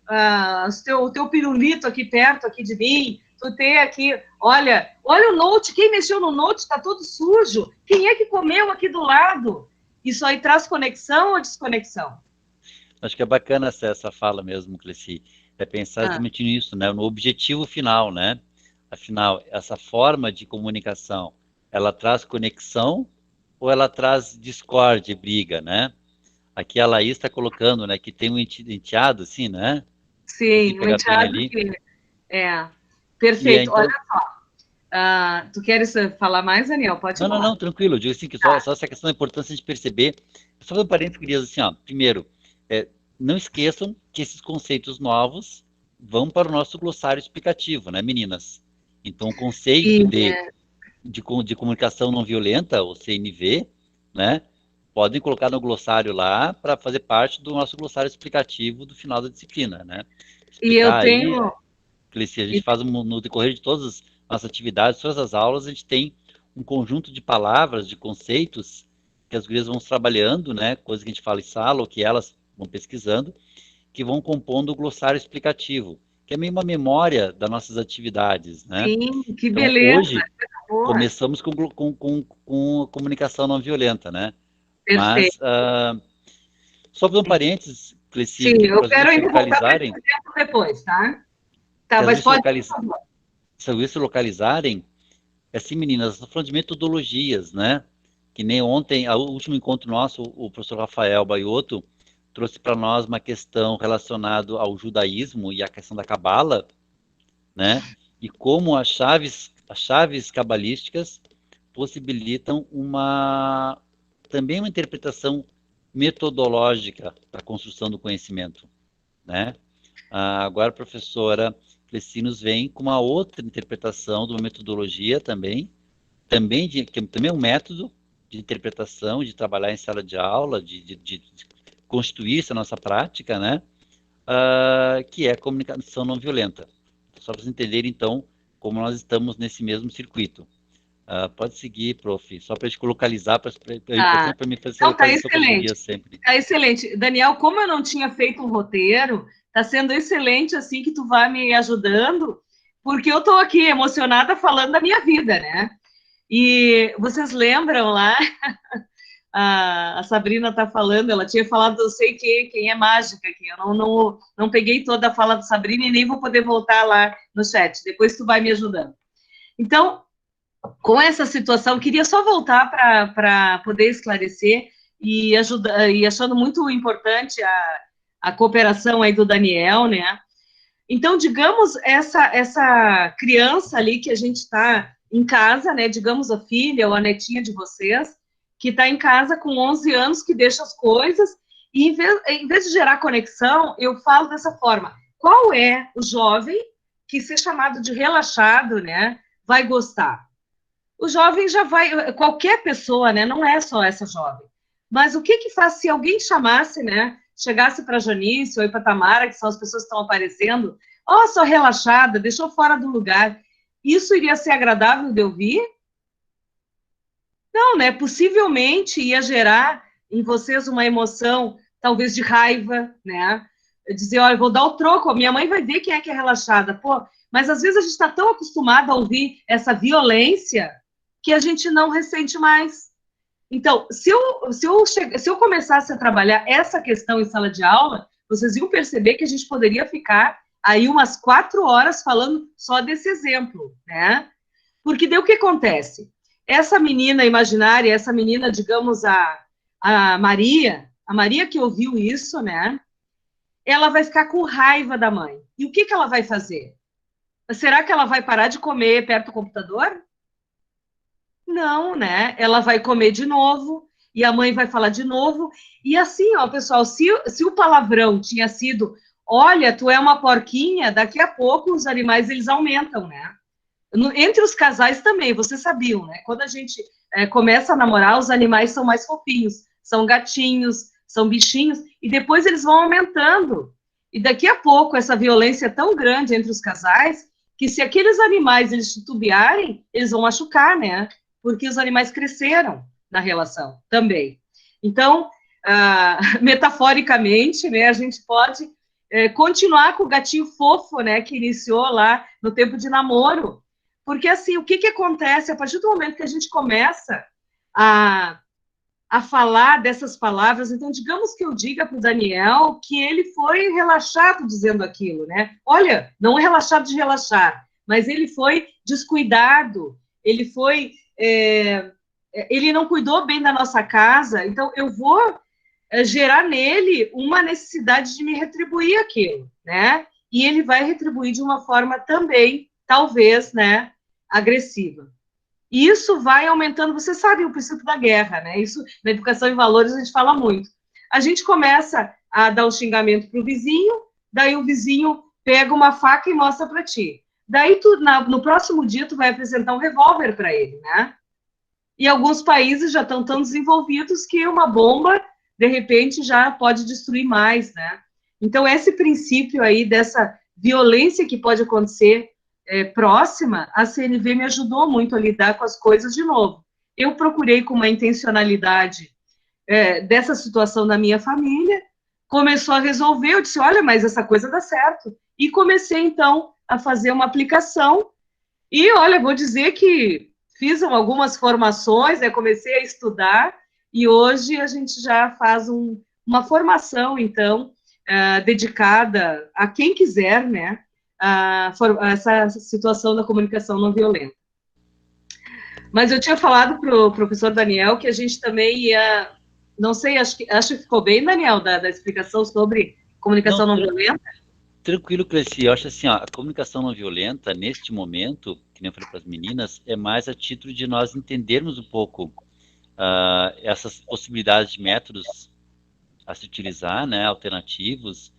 o teu pirulito aqui perto aqui de mim, tu ter aqui, olha o note, quem mexeu no note está todo sujo, quem é que comeu aqui do lado? Isso aí traz conexão ou desconexão? Acho que é bacana essa fala mesmo, Cleci, é pensar exatamente nisso, né? No objetivo final, né? Afinal, essa forma de comunicação, ela traz conexão ou ela traz discórdia, briga, né? Aqui a Laís está colocando, né, que tem um enteado, assim, né? Sim, um enteado que... perfeito. Então... Olha só. Tu queres falar mais, Daniel? Pode falar. Não, tranquilo. Eu digo assim, que só essa questão da importância de perceber. Só fazer um parênteses, queridos, assim, primeiro, não esqueçam que esses conceitos novos vão para o nosso glossário explicativo, né, meninas? Então, o conceito de comunicação não violenta, o CNV, né, podem colocar no glossário lá para fazer parte do nosso glossário explicativo do final da disciplina, né? E eu tenho... Aí, Cleci, a gente faz no decorrer de todas as nossas atividades, todas as aulas, a gente tem um conjunto de palavras, de conceitos que as gurias vão trabalhando, né, coisas que a gente fala em sala ou que elas vão pesquisando, que vão compondo o glossário explicativo, que é meio uma memória das nossas atividades, né? Sim, que então, beleza. Hoje, começamos com comunicação não violenta, né? Perfeito. Mas, só para um parênteses, Cleci, sim, eu quero ainda localizarem, voltar para esse depois, tá? Tá, mas pode... Se vocês localizarem, assim, meninas, estou falando de metodologias, né? Que nem ontem, o último encontro nosso, o professor Rafael Baiotto trouxe para nós uma questão relacionada ao judaísmo e a questão da cabala, né? E como as chaves cabalísticas possibilitam também uma interpretação metodológica da construção do conhecimento, né? Agora a professora Cleci nos vem com uma outra interpretação de uma metodologia também que também é um método de interpretação, de trabalhar em sala de aula, de constituir essa nossa prática, né? Que é a comunicação não violenta. Só para vocês entenderem, então, como nós estamos nesse mesmo circuito. Pode seguir, prof. Só para a gente localizar, é Ah, importante para mim fazer essa então tá localização com as excelente. gurias sempre. Tá excelente. Daniel, como eu não tinha feito um roteiro, tá sendo excelente assim que tu vai me ajudando, porque eu tô aqui emocionada falando da minha vida, né? E vocês lembram lá, a Sabrina tá falando, ela tinha falado, eu sei quem é mágica aqui, eu não peguei toda a fala da Sabrina e nem vou poder voltar lá no chat, depois tu vai me ajudando. Então, com essa situação, queria só voltar para poder esclarecer e ajudar, e achando muito importante a cooperação aí do Daniel, né? Então, digamos, essa criança ali que a gente está em casa, né? Digamos a filha ou a netinha de vocês, que está em casa com 11 anos, que deixa as coisas, e em vez de gerar conexão, eu falo dessa forma: qual é o jovem que, ser chamado de relaxado, né, vai gostar? O jovem já vai, qualquer pessoa, né? Não é só essa jovem. Mas o que faz se alguém chamasse, né? Chegasse para a Janice ou para a Tamara, que são as pessoas que estão aparecendo, sou relaxada, deixou fora do lugar. Isso iria ser agradável de ouvir? Não, né? Possivelmente ia gerar em vocês uma emoção, talvez de raiva, né? Dizer, olha, vou dar o troco, minha mãe vai ver quem é que é relaxada. Pô, mas às vezes a gente está tão acostumado a ouvir essa violência que a gente não ressente mais. Então, se eu começasse a trabalhar essa questão em sala de aula, vocês iam perceber que a gente poderia ficar aí umas 4 horas falando só desse exemplo, né? Porque daí o que acontece? Essa menina imaginária, essa menina, digamos, a Maria que ouviu isso, né? Ela vai ficar com raiva da mãe. E o que ela vai fazer? Será que ela vai parar de comer perto do computador? Não, né? Ela vai comer de novo, e a mãe vai falar de novo. E assim, ó, pessoal, se o palavrão tinha sido, olha, tu é uma porquinha, daqui a pouco os animais, eles aumentam, né? Entre os casais também, vocês sabiam, né? Quando a gente começa a namorar, os animais são mais fofinhos, são gatinhos, são bichinhos, e depois eles vão aumentando. E daqui a pouco, essa violência é tão grande entre os casais, que se aqueles animais, eles titubearem, eles vão machucar, né? Porque os animais cresceram na relação também. Então, metaforicamente, né, a gente pode continuar com o gatinho fofo, né, que iniciou lá no tempo de namoro. Porque, assim, o que acontece a partir do momento que a gente começa a falar dessas palavras? Então, digamos que eu diga para o Daniel que ele foi relaxado dizendo aquilo, né? Olha, não é relaxado de relaxar, mas ele foi descuidado, ele foi... ele não cuidou bem da nossa casa, então eu vou gerar nele uma necessidade de me retribuir aquilo, né? E ele vai retribuir de uma forma também, talvez, né, agressiva. E isso vai aumentando, você sabe o princípio da guerra, né? Isso, na educação em valores, a gente fala muito. A gente começa a dar um xingamento para o vizinho, daí o vizinho pega uma faca e mostra para ti. Daí, no próximo dia, tu vai apresentar um revólver para ele, né? E alguns países já estão tão desenvolvidos que uma bomba, de repente, já pode destruir mais, né? Então, esse princípio aí dessa violência que pode acontecer próxima, a CNV me ajudou muito a lidar com as coisas de novo. Eu procurei com uma intencionalidade dessa situação na minha família, começou a resolver, eu disse, olha, mas essa coisa dá certo. E comecei, então, a fazer uma aplicação, e, olha, vou dizer que fiz algumas formações, né, comecei a estudar, e hoje a gente já faz uma formação, então, dedicada a quem quiser, né, a essa situação da comunicação não violenta. Mas eu tinha falado para o professor Daniel que a gente também ia, não sei, acho que ficou bem, Daniel, da explicação sobre comunicação não violenta? Tranquilo, Cleci. Eu acho assim, ó, a comunicação não violenta, neste momento, que nem eu falei para as meninas, é mais a título de nós entendermos um pouco essas possibilidades de métodos a se utilizar, né, alternativos,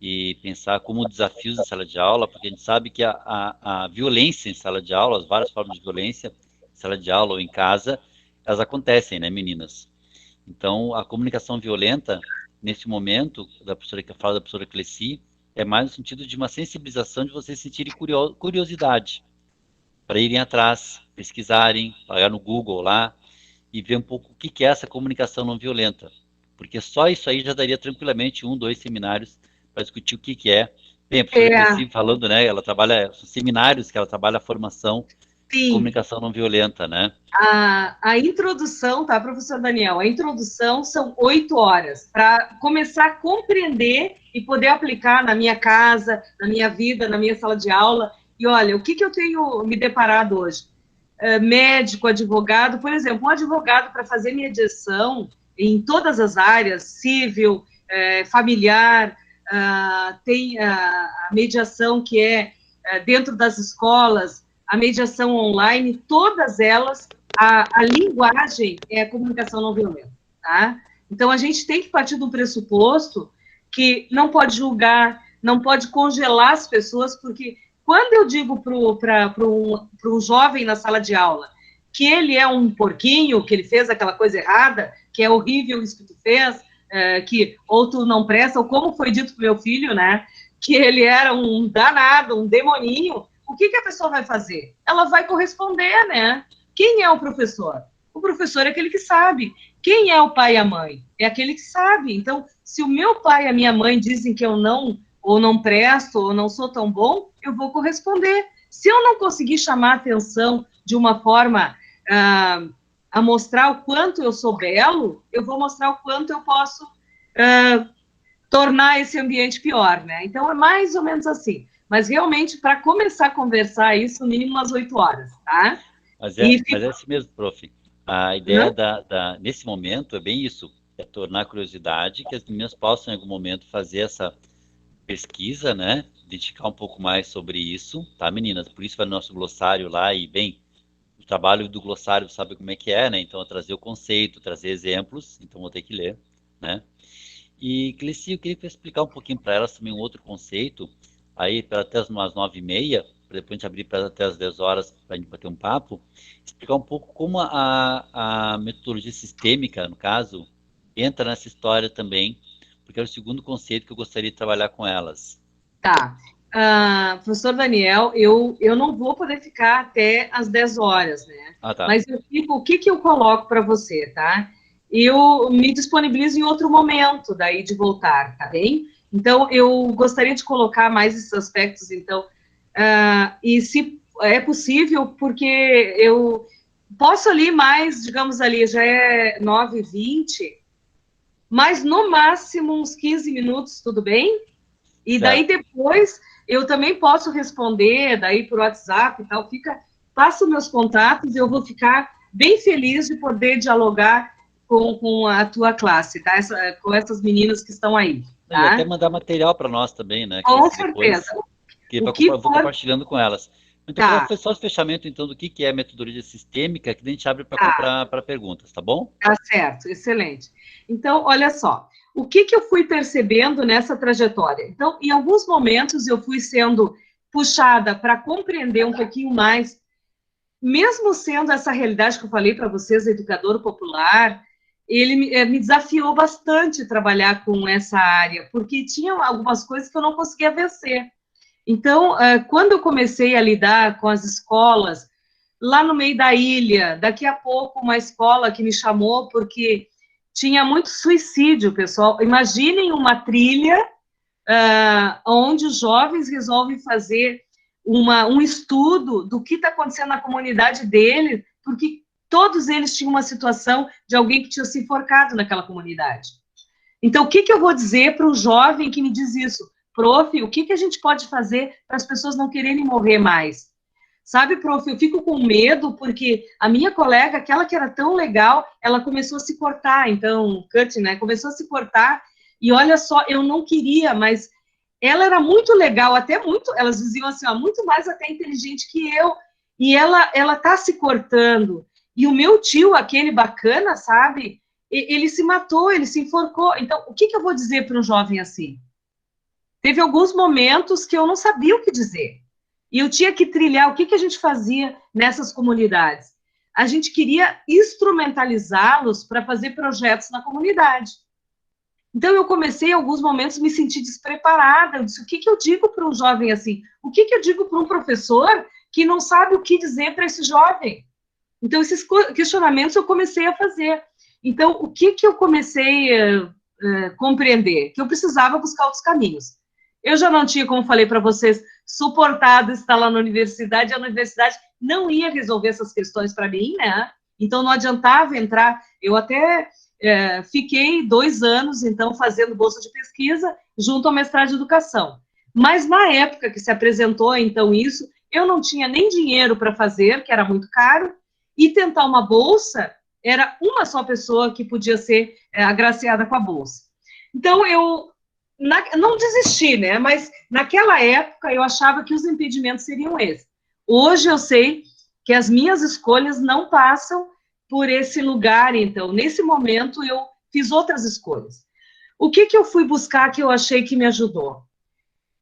e pensar como desafios em sala de aula, porque a gente sabe que a violência em sala de aula, as várias formas de violência em sala de aula ou em casa, elas acontecem, né, meninas? Então, a comunicação violenta, nesse momento, da professora que fala da professora Cleci, é mais no sentido de uma sensibilização de vocês sentirem curiosidade, para irem atrás, pesquisarem, pagar no Google lá e ver um pouco o que é essa comunicação não violenta. Porque só isso aí já daria tranquilamente 1, 2 seminários para discutir o que é. Bem, a professora Cleci falando, né? Ela trabalha, são seminários que ela trabalha a formação de comunicação não violenta, né? A introdução, tá, professor Daniel? A introdução são 8 horas, para começar a compreender e poder aplicar na minha casa, na minha vida, na minha sala de aula. E olha, o que eu tenho me deparado hoje? Médico, advogado, por exemplo, um advogado para fazer mediação em todas as áreas, civil, familiar, tem a mediação que é dentro das escolas, a mediação online, todas elas, a linguagem é a comunicação não violenta, tá? Então, a gente tem que partir do pressuposto que não pode julgar, não pode congelar as pessoas, porque quando eu digo para um jovem na sala de aula que ele é um porquinho, que ele fez aquela coisa errada, que é horrível isso que tu fez, que ou tu não presta, ou como foi dito pro meu filho, né, que ele era um danado, um demoninho, o que a pessoa vai fazer? Ela vai corresponder, né? Quem é o professor? O professor é aquele que sabe. Quem é o pai e a mãe? É aquele que sabe. Então, se o meu pai e a minha mãe dizem que eu não presto, ou não sou tão bom, eu vou corresponder. Se eu não conseguir chamar a atenção de uma forma a mostrar o quanto eu sou belo, eu vou mostrar o quanto eu posso tornar esse ambiente pior, né? Então, é mais ou menos assim. Mas, realmente, para começar a conversar isso, no mínimo umas 8 horas, tá? Mas é assim mesmo, prof. A ideia nesse momento é bem isso, é tornar a curiosidade, que as meninas possam, em algum momento, fazer essa pesquisa, né? Identificar um pouco mais sobre isso, tá, meninas? Por isso vai no nosso glossário lá e, bem, o trabalho do glossário sabe como é que é, né? Então, é trazer o conceito, trazer exemplos, então vou ter que ler, né? E, Cleci, eu queria explicar um pouquinho para elas também um outro conceito, aí até umas 9h30, para depois a gente abrir até as 10 horas para a gente bater um papo, explicar um pouco como a metodologia sistêmica, no caso, entra nessa história também, porque é o segundo conceito que eu gostaria de trabalhar com elas. Tá. Professor Daniel, eu não vou poder ficar até as 10 horas, né? Tá. Mas o que eu coloco para você, tá? Eu me disponibilizo em outro momento daí de voltar, tá bem? Então, eu gostaria de colocar mais esses aspectos, então, e se é possível, porque eu posso ali mais, digamos ali, já é 9h20, mas no máximo uns 15 minutos, tudo bem? E daí depois eu também posso responder, daí por WhatsApp e tal, passa meus contatos e eu vou ficar bem feliz de poder dialogar com a tua classe, tá? Com essas meninas que estão aí. Tá? E até mandar material para nós também, né? Com certeza. Eu vou compartilhando com elas. Então, foi só o fechamento, então, do que é metodologia sistêmica, que a gente abre para perguntas, tá bom? Tá certo, excelente. Então, olha só, o que eu fui percebendo nessa trajetória? Então, em alguns momentos, eu fui sendo puxada para compreender um pouquinho mais, mesmo sendo essa realidade que eu falei para vocês, educador popular, ele me desafiou bastante trabalhar com essa área, porque tinha algumas coisas que eu não conseguia vencer. Então, quando eu comecei a lidar com as escolas, lá no meio da ilha, daqui a pouco uma escola que me chamou, porque tinha muito suicídio, pessoal. Imaginem uma trilha onde os jovens resolvem fazer um estudo do que está acontecendo na comunidade deles, porque todos eles tinham uma situação de alguém que tinha se enforcado naquela comunidade. Então, o que eu vou dizer para um jovem que me diz isso? Prof, o que a gente pode fazer para as pessoas não quererem morrer mais? Sabe, prof, eu fico com medo porque a minha colega, aquela que era tão legal, ela começou a se cortar, então, né, começou a se cortar, e olha só, eu não queria, mas ela era muito legal, até muito, elas diziam assim, ó, muito mais até inteligente que eu, e ela tá se cortando, e o meu tio, aquele bacana, sabe, ele se matou, ele se enforcou, então, o que eu vou dizer para um jovem assim? Teve alguns momentos que eu não sabia o que dizer. E eu tinha que trilhar o que a gente fazia nessas comunidades. A gente queria instrumentalizá-los para fazer projetos na comunidade. Então, eu comecei, em alguns momentos, me sentir despreparada. Eu disse, o que eu digo para um jovem assim? O que eu digo para um professor que não sabe o que dizer para esse jovem. Então, esses questionamentos eu comecei a fazer. Então, o que eu comecei a compreender? Que eu precisava buscar outros caminhos. Eu já não tinha, como falei para vocês, suportado estar lá na universidade, a universidade não ia resolver essas questões para mim, né? Então, não adiantava entrar. Eu até fiquei 2 anos, então, fazendo bolsa de pesquisa junto ao mestrado de educação. Mas, na época que se apresentou, então, isso, eu não tinha nem dinheiro para fazer, que era muito caro, e tentar uma bolsa, era uma só pessoa que podia ser agraciada com a bolsa. Então, eu não desisti, né? Mas, naquela época, eu achava que os impedimentos seriam esses. Hoje, eu sei que as minhas escolhas não passam por esse lugar, então, nesse momento, eu fiz outras escolhas. O que eu fui buscar que eu achei que me ajudou?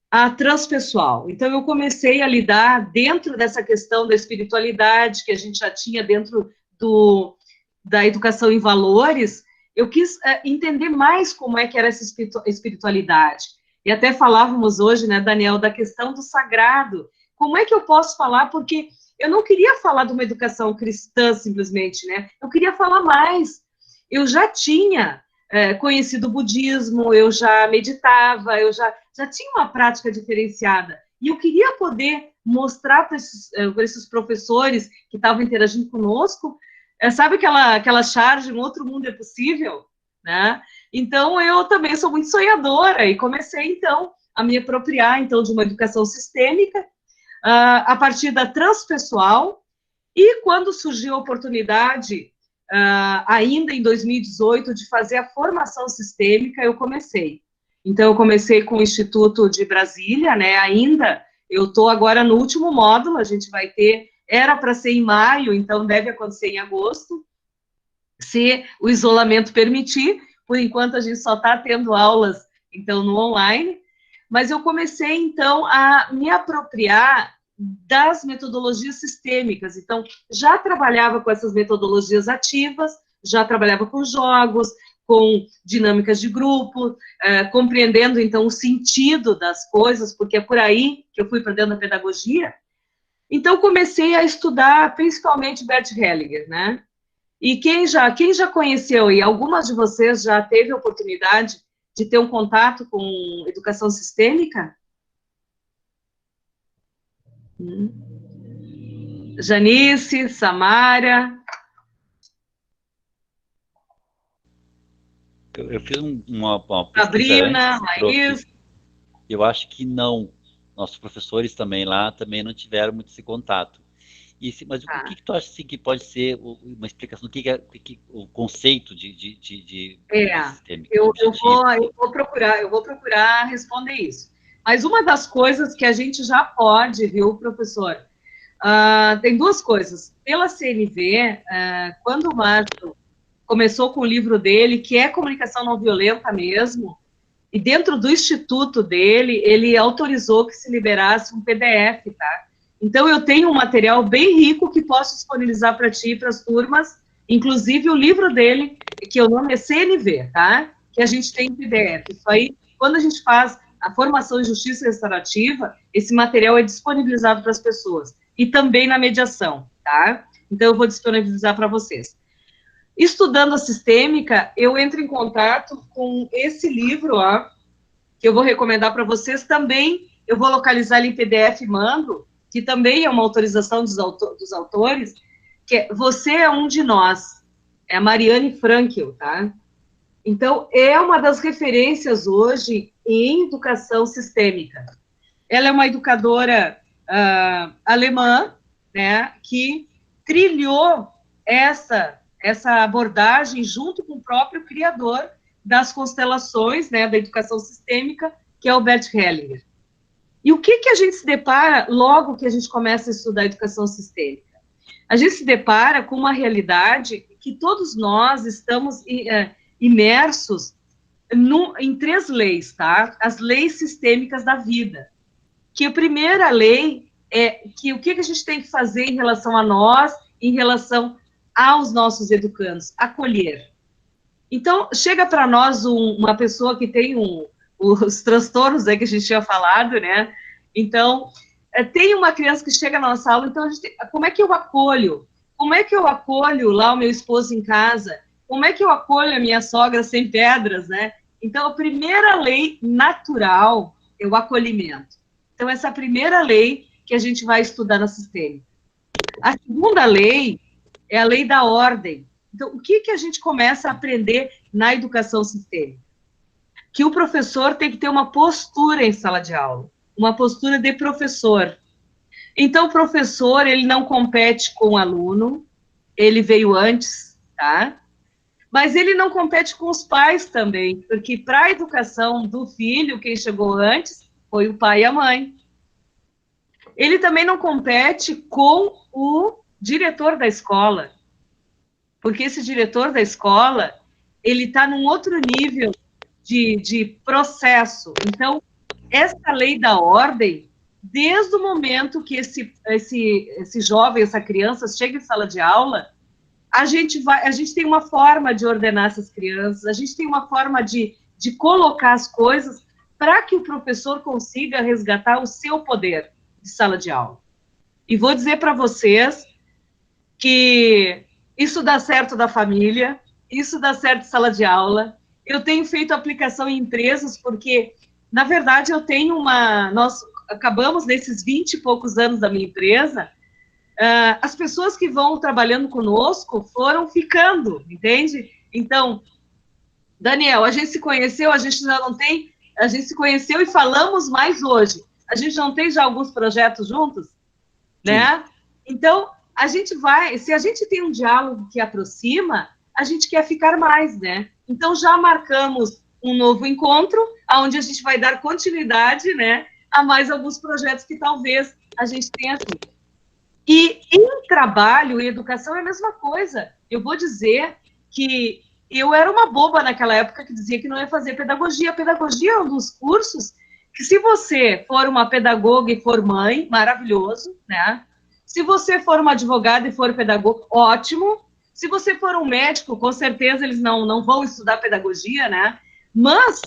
A transpessoal. Então, eu comecei a lidar dentro dessa questão da espiritualidade, que a gente já tinha dentro da educação em valores, eu quis entender mais como é que era essa espiritualidade. E até falávamos hoje, né, Daniel, da questão do sagrado. Como é que eu posso falar? Porque eu não queria falar de uma educação cristã, simplesmente, né? Eu queria falar mais. Eu já tinha conhecido o budismo, eu já meditava, eu já tinha uma prática diferenciada. E eu queria poder mostrar para esses professores que estavam interagindo conosco, sabe aquela charge, um outro mundo é possível? Né? Então, eu também sou muito sonhadora e comecei, então, a me apropriar, então, de uma educação sistêmica, a partir da transpessoal, e quando surgiu a oportunidade, ainda em 2018, de fazer a formação sistêmica, eu comecei. Então, eu comecei com o Instituto de Brasília, né, ainda, eu estou agora no último módulo, a gente vai ter, era para ser em maio, então deve acontecer em agosto, se o isolamento permitir, por enquanto a gente só está tendo aulas, então, no online, mas eu comecei, então, a me apropriar das metodologias sistêmicas. Então, já trabalhava com essas metodologias ativas, já trabalhava com jogos, com dinâmicas de grupo, compreendendo, então, o sentido das coisas, porque é por aí que eu fui para dentro da pedagogia. Então, comecei a estudar, principalmente, Bert Hellinger, né? E quem já conheceu, e algumas de vocês já teve a oportunidade de ter um contato com educação sistêmica? Janice, Samara. Eu fiz uma pesquisa Sabrina, antes, Laís. Eu acho que não. Nossos professores também lá também não tiveram muito esse contato. Mas o que tu acha assim, que pode ser uma explicação do que é o conceito de sistêmica? Eu vou procurar responder isso. Mas uma das coisas que a gente já pode, viu, professor? Tem 2 coisas. Pela CNV, quando o Márcio começou com o livro dele, que é comunicação não violenta mesmo, e dentro do instituto dele, ele autorizou que se liberasse um PDF, tá? Então, eu tenho um material bem rico que posso disponibilizar para ti e para as turmas, inclusive o livro dele, que o nome é CNV, tá? Que a gente tem em PDF. Isso aí, quando a gente faz a formação em justiça restaurativa, esse material é disponibilizado para as pessoas. E também na mediação, tá? Então, eu vou disponibilizar para vocês. Estudando a sistêmica, eu entro em contato com esse livro, ó, que eu vou recomendar para vocês também. Eu vou localizar ele em PDF e mando, que também é uma autorização dos autores, que é Você é um de Nós, é a Marianne Frankel, tá? Então, é uma das referências hoje em educação sistêmica. Ela é uma educadora alemã, né, que trilhou essa abordagem junto com o próprio criador das constelações, né, da educação sistêmica, que é o Bert Hellinger. E o que a gente se depara logo que a gente começa a estudar educação sistêmica? A gente se depara com uma realidade que todos nós estamos imersos em 3 leis, tá? As leis sistêmicas da vida. Que a primeira lei é que o que a gente tem que fazer em relação a nós, em relação aos nossos educandos? Acolher. Então, chega para nós uma pessoa que tem os transtornos que a gente tinha falado, né? Então, tem uma criança que chega na nossa aula, então como é que eu acolho? Como é que eu acolho lá o meu esposo em casa? Como é que eu acolho a minha sogra sem pedras, né? Então, a primeira lei natural é o acolhimento. Então, essa é a primeira lei que a gente vai estudar na sistêmica. A segunda lei é a lei da ordem. Então, o que a gente começa a aprender na educação sistêmica? Que o professor tem que ter uma postura em sala de aula, uma postura de professor. Então, o professor, ele não compete com o aluno, ele veio antes, tá? Mas ele não compete com os pais também, porque para a educação do filho, quem chegou antes foi o pai e a mãe. Ele também não compete com o diretor da escola, porque esse diretor da escola, ele está num outro nível de processo. Então, essa lei da ordem, desde o momento que esse jovem, essa criança chega em sala de aula, a gente tem uma forma de ordenar essas crianças, a gente tem uma forma de colocar as coisas para que o professor consiga resgatar o seu poder de sala de aula. E vou dizer para vocês que isso dá certo da família, isso dá certo em sala de aula. Eu tenho feito aplicação em empresas porque, na verdade, nós acabamos nesses 20 e poucos anos da minha empresa, as pessoas que vão trabalhando conosco foram ficando, entende? Então, Daniel, a gente se conheceu, a gente se conheceu e falamos mais hoje. A gente não tem já alguns projetos juntos, né? Então, se a gente tem um diálogo que aproxima, a gente quer ficar mais, né? Então, já marcamos um novo encontro, onde a gente vai dar continuidade, né, a mais alguns projetos que talvez a gente tenha aqui. E em trabalho e educação é a mesma coisa. Eu vou dizer que eu era uma boba naquela época que dizia que não ia fazer pedagogia. A pedagogia é um dos cursos que, se você for uma pedagoga e for mãe, maravilhoso, né? Se você for uma advogada e for pedagogo, ótimo. Se você for um médico, com certeza eles não vão estudar pedagogia, né? Mas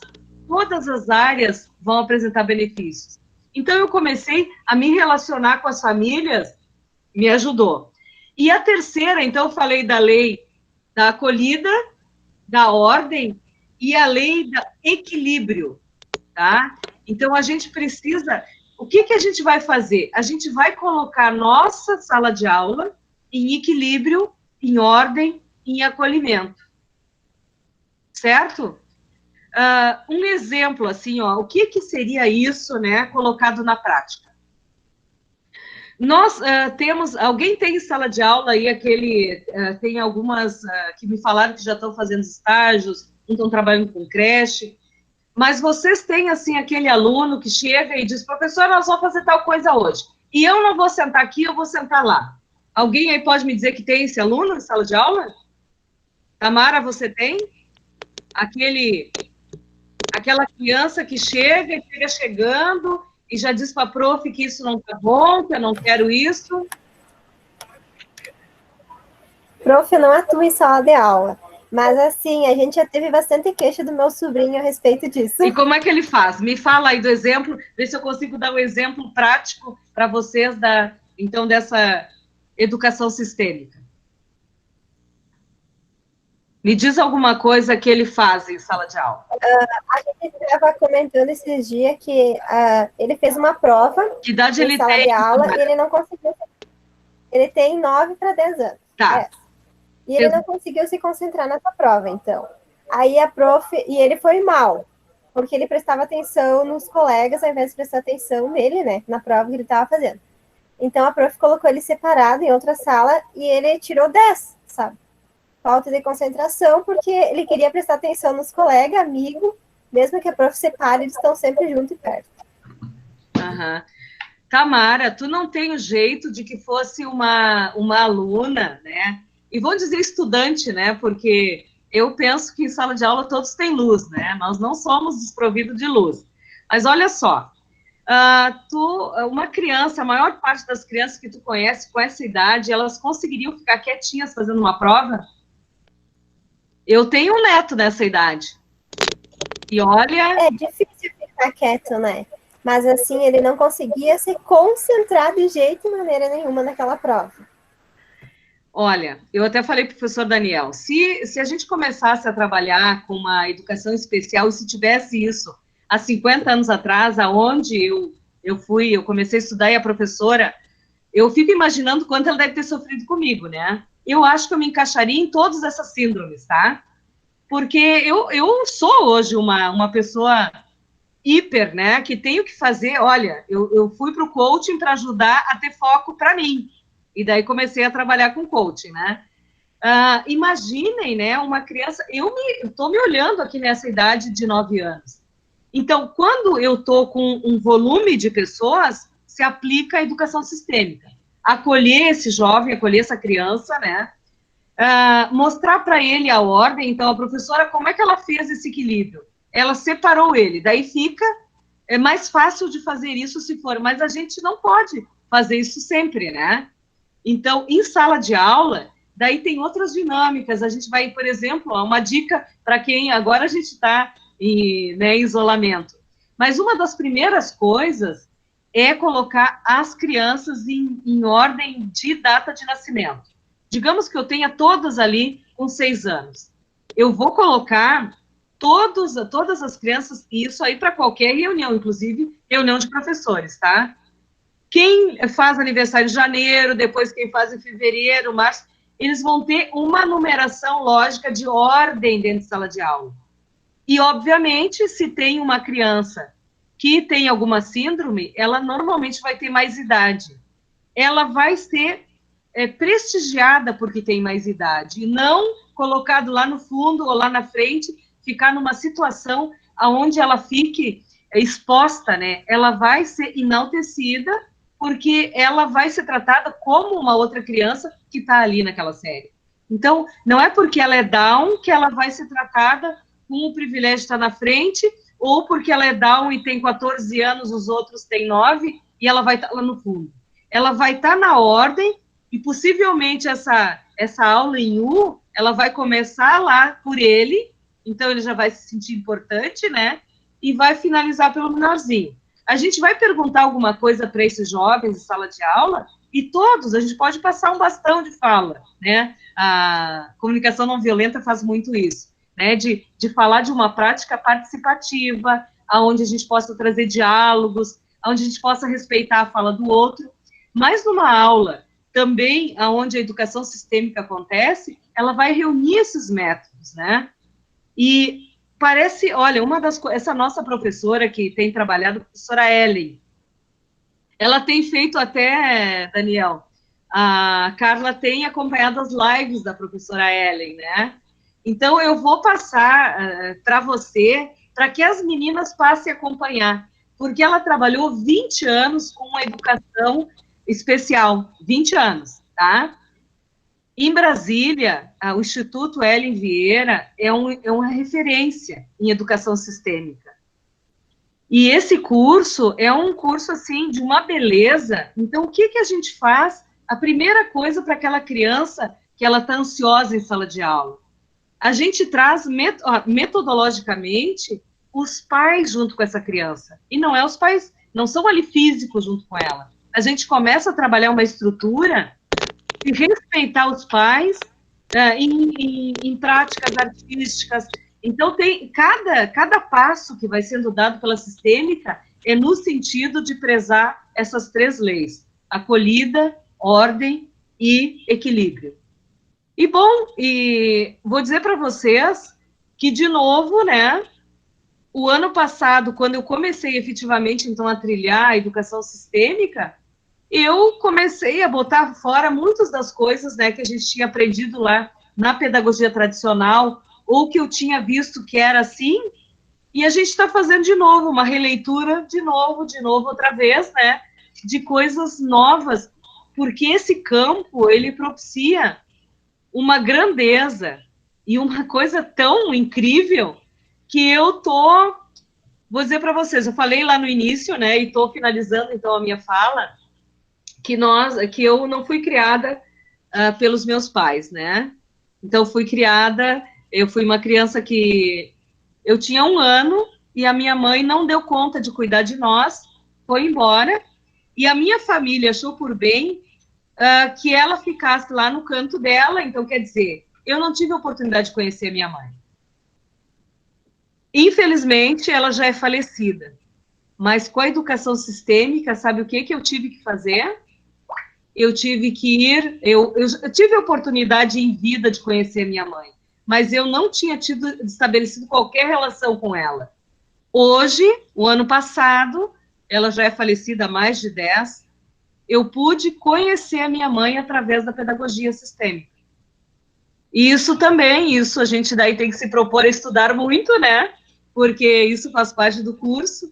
todas as áreas vão apresentar benefícios. Então, eu comecei a me relacionar com as famílias, me ajudou. E a terceira, então, eu falei da lei da acolhida, da ordem e a lei do equilíbrio, tá? Então, a gente precisa... O que a gente vai fazer? A gente vai colocar nossa sala de aula em equilíbrio, em ordem, em acolhimento. Certo? Um exemplo, assim, ó, o que seria isso, né, colocado na prática? Nós temos... Alguém tem sala de aula aí, tem algumas que me falaram que já estão fazendo estágios, não estão trabalhando com creche, mas vocês têm, assim, aquele aluno que chega e diz, professor, nós vamos fazer tal coisa hoje, e eu não vou sentar aqui, eu vou sentar lá. Alguém aí pode me dizer que tem esse aluno em sala de aula? Tamara, você tem? Aquela criança que chega chegando e já diz para a prof que isso não está bom, que eu não quero isso. Prof, eu não atuo em sala de aula, mas assim, a gente já teve bastante queixa do meu sobrinho a respeito disso. E como é que ele faz? Me fala aí do exemplo, vê se eu consigo dar um exemplo prático para vocês dessa educação sistêmica. Me diz alguma coisa que ele faz em sala de aula. A gente estava comentando esses dias que ele fez uma prova que idade em ele sala tem? de aula e ele não conseguiu. Ele tem 9 para 10 anos. Tá. E ele não conseguiu se concentrar nessa prova, então. Aí a prof... E ele foi mal, porque ele prestava atenção nos colegas, ao invés de prestar atenção nele, né? Na prova que ele estava fazendo. Então a prof colocou ele separado em outra sala e ele tirou 10, sabe? Falta de concentração, porque ele queria prestar atenção nos colegas, amigo, mesmo que a prof separe, eles estão sempre junto e perto. Aham. Tamara, tu não tem o jeito de que fosse uma aluna, né? E vou dizer estudante, né? Porque eu penso que em sala de aula todos têm luz, né? Nós não somos desprovidos de luz. Mas olha só, uma criança, a maior parte das crianças que tu conhece com essa idade, elas conseguiriam ficar quietinhas fazendo uma prova? Eu tenho um neto nessa idade. E olha... É difícil ficar quieto, né? mas assim, ele não conseguia se concentrar de jeito e maneira nenhuma naquela prova. Olha, eu até falei para o professor Daniel, se a gente começasse a trabalhar com uma educação especial, e se tivesse isso há 50 anos atrás, aonde eu comecei a estudar e a professora, eu fico imaginando quanto ela deve ter sofrido comigo, né? Eu acho que eu me encaixaria em todas essas síndromes, tá? Porque eu sou hoje uma pessoa hiper, né? Que tenho que fazer, olha, eu fui para o coaching para ajudar a ter foco para mim. E daí comecei a trabalhar com coaching, né? Imaginem, né? Uma criança... Eu estou me olhando aqui nessa idade de 9 anos. Então, quando eu estou com um volume de pessoas, se aplica a educação sistêmica. Acolher esse jovem, acolher essa criança, né? Mostrar para ele a ordem. Então, a professora, como é que ela fez esse equilíbrio? Ela separou ele. Daí é mais fácil de fazer isso se for, mas a gente não pode fazer isso sempre, né? Então, em sala de aula, daí tem outras dinâmicas. A gente vai, por exemplo, uma dica para quem agora a gente está em isolamento. Mas uma das primeiras coisas é colocar as crianças em ordem de data de nascimento. Digamos que eu tenha todas ali com 6 anos. Eu vou colocar todas as crianças, e isso aí para qualquer reunião, inclusive reunião de professores, tá? Quem faz aniversário em janeiro, depois quem faz em fevereiro, março, eles vão ter uma numeração lógica de ordem dentro de sala de aula. E, obviamente, se tem uma criança que tem alguma síndrome, ela normalmente vai ter mais idade. Ela vai ser prestigiada porque tem mais idade, e não colocado lá no fundo ou lá na frente, ficar numa situação onde ela fique exposta, né? Ela vai ser enaltecida, porque ela vai ser tratada como uma outra criança que está ali naquela série. Então, não é porque ela é Down que ela vai ser tratada com o privilégio de estar na frente, ou porque ela é Down e tem 14 anos, os outros têm 9, e ela vai estar lá no fundo. Ela vai estar na ordem, e possivelmente essa aula em U, ela vai começar lá por ele, então ele já vai se sentir importante, né? E vai finalizar pelo menorzinho. A gente vai perguntar alguma coisa para esses jovens em sala de aula, e todos, a gente pode passar um bastão de fala, né? A comunicação não violenta faz muito isso, né? De falar de uma prática participativa, onde a gente possa trazer diálogos, onde a gente possa respeitar a fala do outro, mas numa aula também, onde a educação sistêmica acontece, ela vai reunir esses métodos, né? E parece, olha, essa nossa professora que tem trabalhado, a professora Ellen, ela tem feito até, Daniel, a Carla tem acompanhado as lives da professora Ellen, né? Então, eu vou passar para você, para que as meninas passem a acompanhar, porque ela trabalhou 20 anos com a educação especial, 20 anos, tá? Em Brasília, o Instituto Ellen Vieira é uma referência em educação sistêmica. E esse curso é um curso, assim, de uma beleza. Então, o que a gente faz? A primeira coisa para aquela criança que ela está ansiosa em sala de aula. A gente traz, metodologicamente, os pais junto com essa criança. E não é os pais, não são ali físicos junto com ela. A gente começa a trabalhar uma estrutura e respeitar os pais em práticas artísticas. Então, tem cada passo que vai sendo dado pela sistêmica é no sentido de prezar essas 3 leis: acolhida, ordem e equilíbrio. E, bom, vou dizer para vocês que, de novo, né, o ano passado, quando eu comecei efetivamente, então, a trilhar a educação sistêmica, eu comecei a botar fora muitas das coisas, né, que a gente tinha aprendido lá na pedagogia tradicional, ou que eu tinha visto que era assim, e a gente está fazendo de novo uma releitura, de novo, outra vez, né, de coisas novas, porque esse campo, ele propicia uma grandeza e uma coisa tão incrível que eu vou dizer para vocês, eu falei lá no início, né, e estou finalizando, então, a minha fala, que eu não fui criada pelos meus pais, né? Então, eu fui uma criança que eu tinha 1 ano e a minha mãe não deu conta de cuidar de nós, foi embora, e a minha família achou por bem que ela ficasse lá no canto dela. Então, quer dizer, eu não tive a oportunidade de conhecer a minha mãe. Infelizmente, ela já é falecida. Mas com a educação sistêmica, sabe o que eu tive que fazer? Eu tive que ir... Eu tive a oportunidade em vida de conhecer minha mãe, mas eu não tinha estabelecido qualquer relação com ela. Hoje, o ano passado, ela já é falecida há mais de 10, eu pude conhecer a minha mãe através da pedagogia sistêmica. E isso também, isso a gente daí tem que se propor a estudar muito, né? Porque isso faz parte do curso.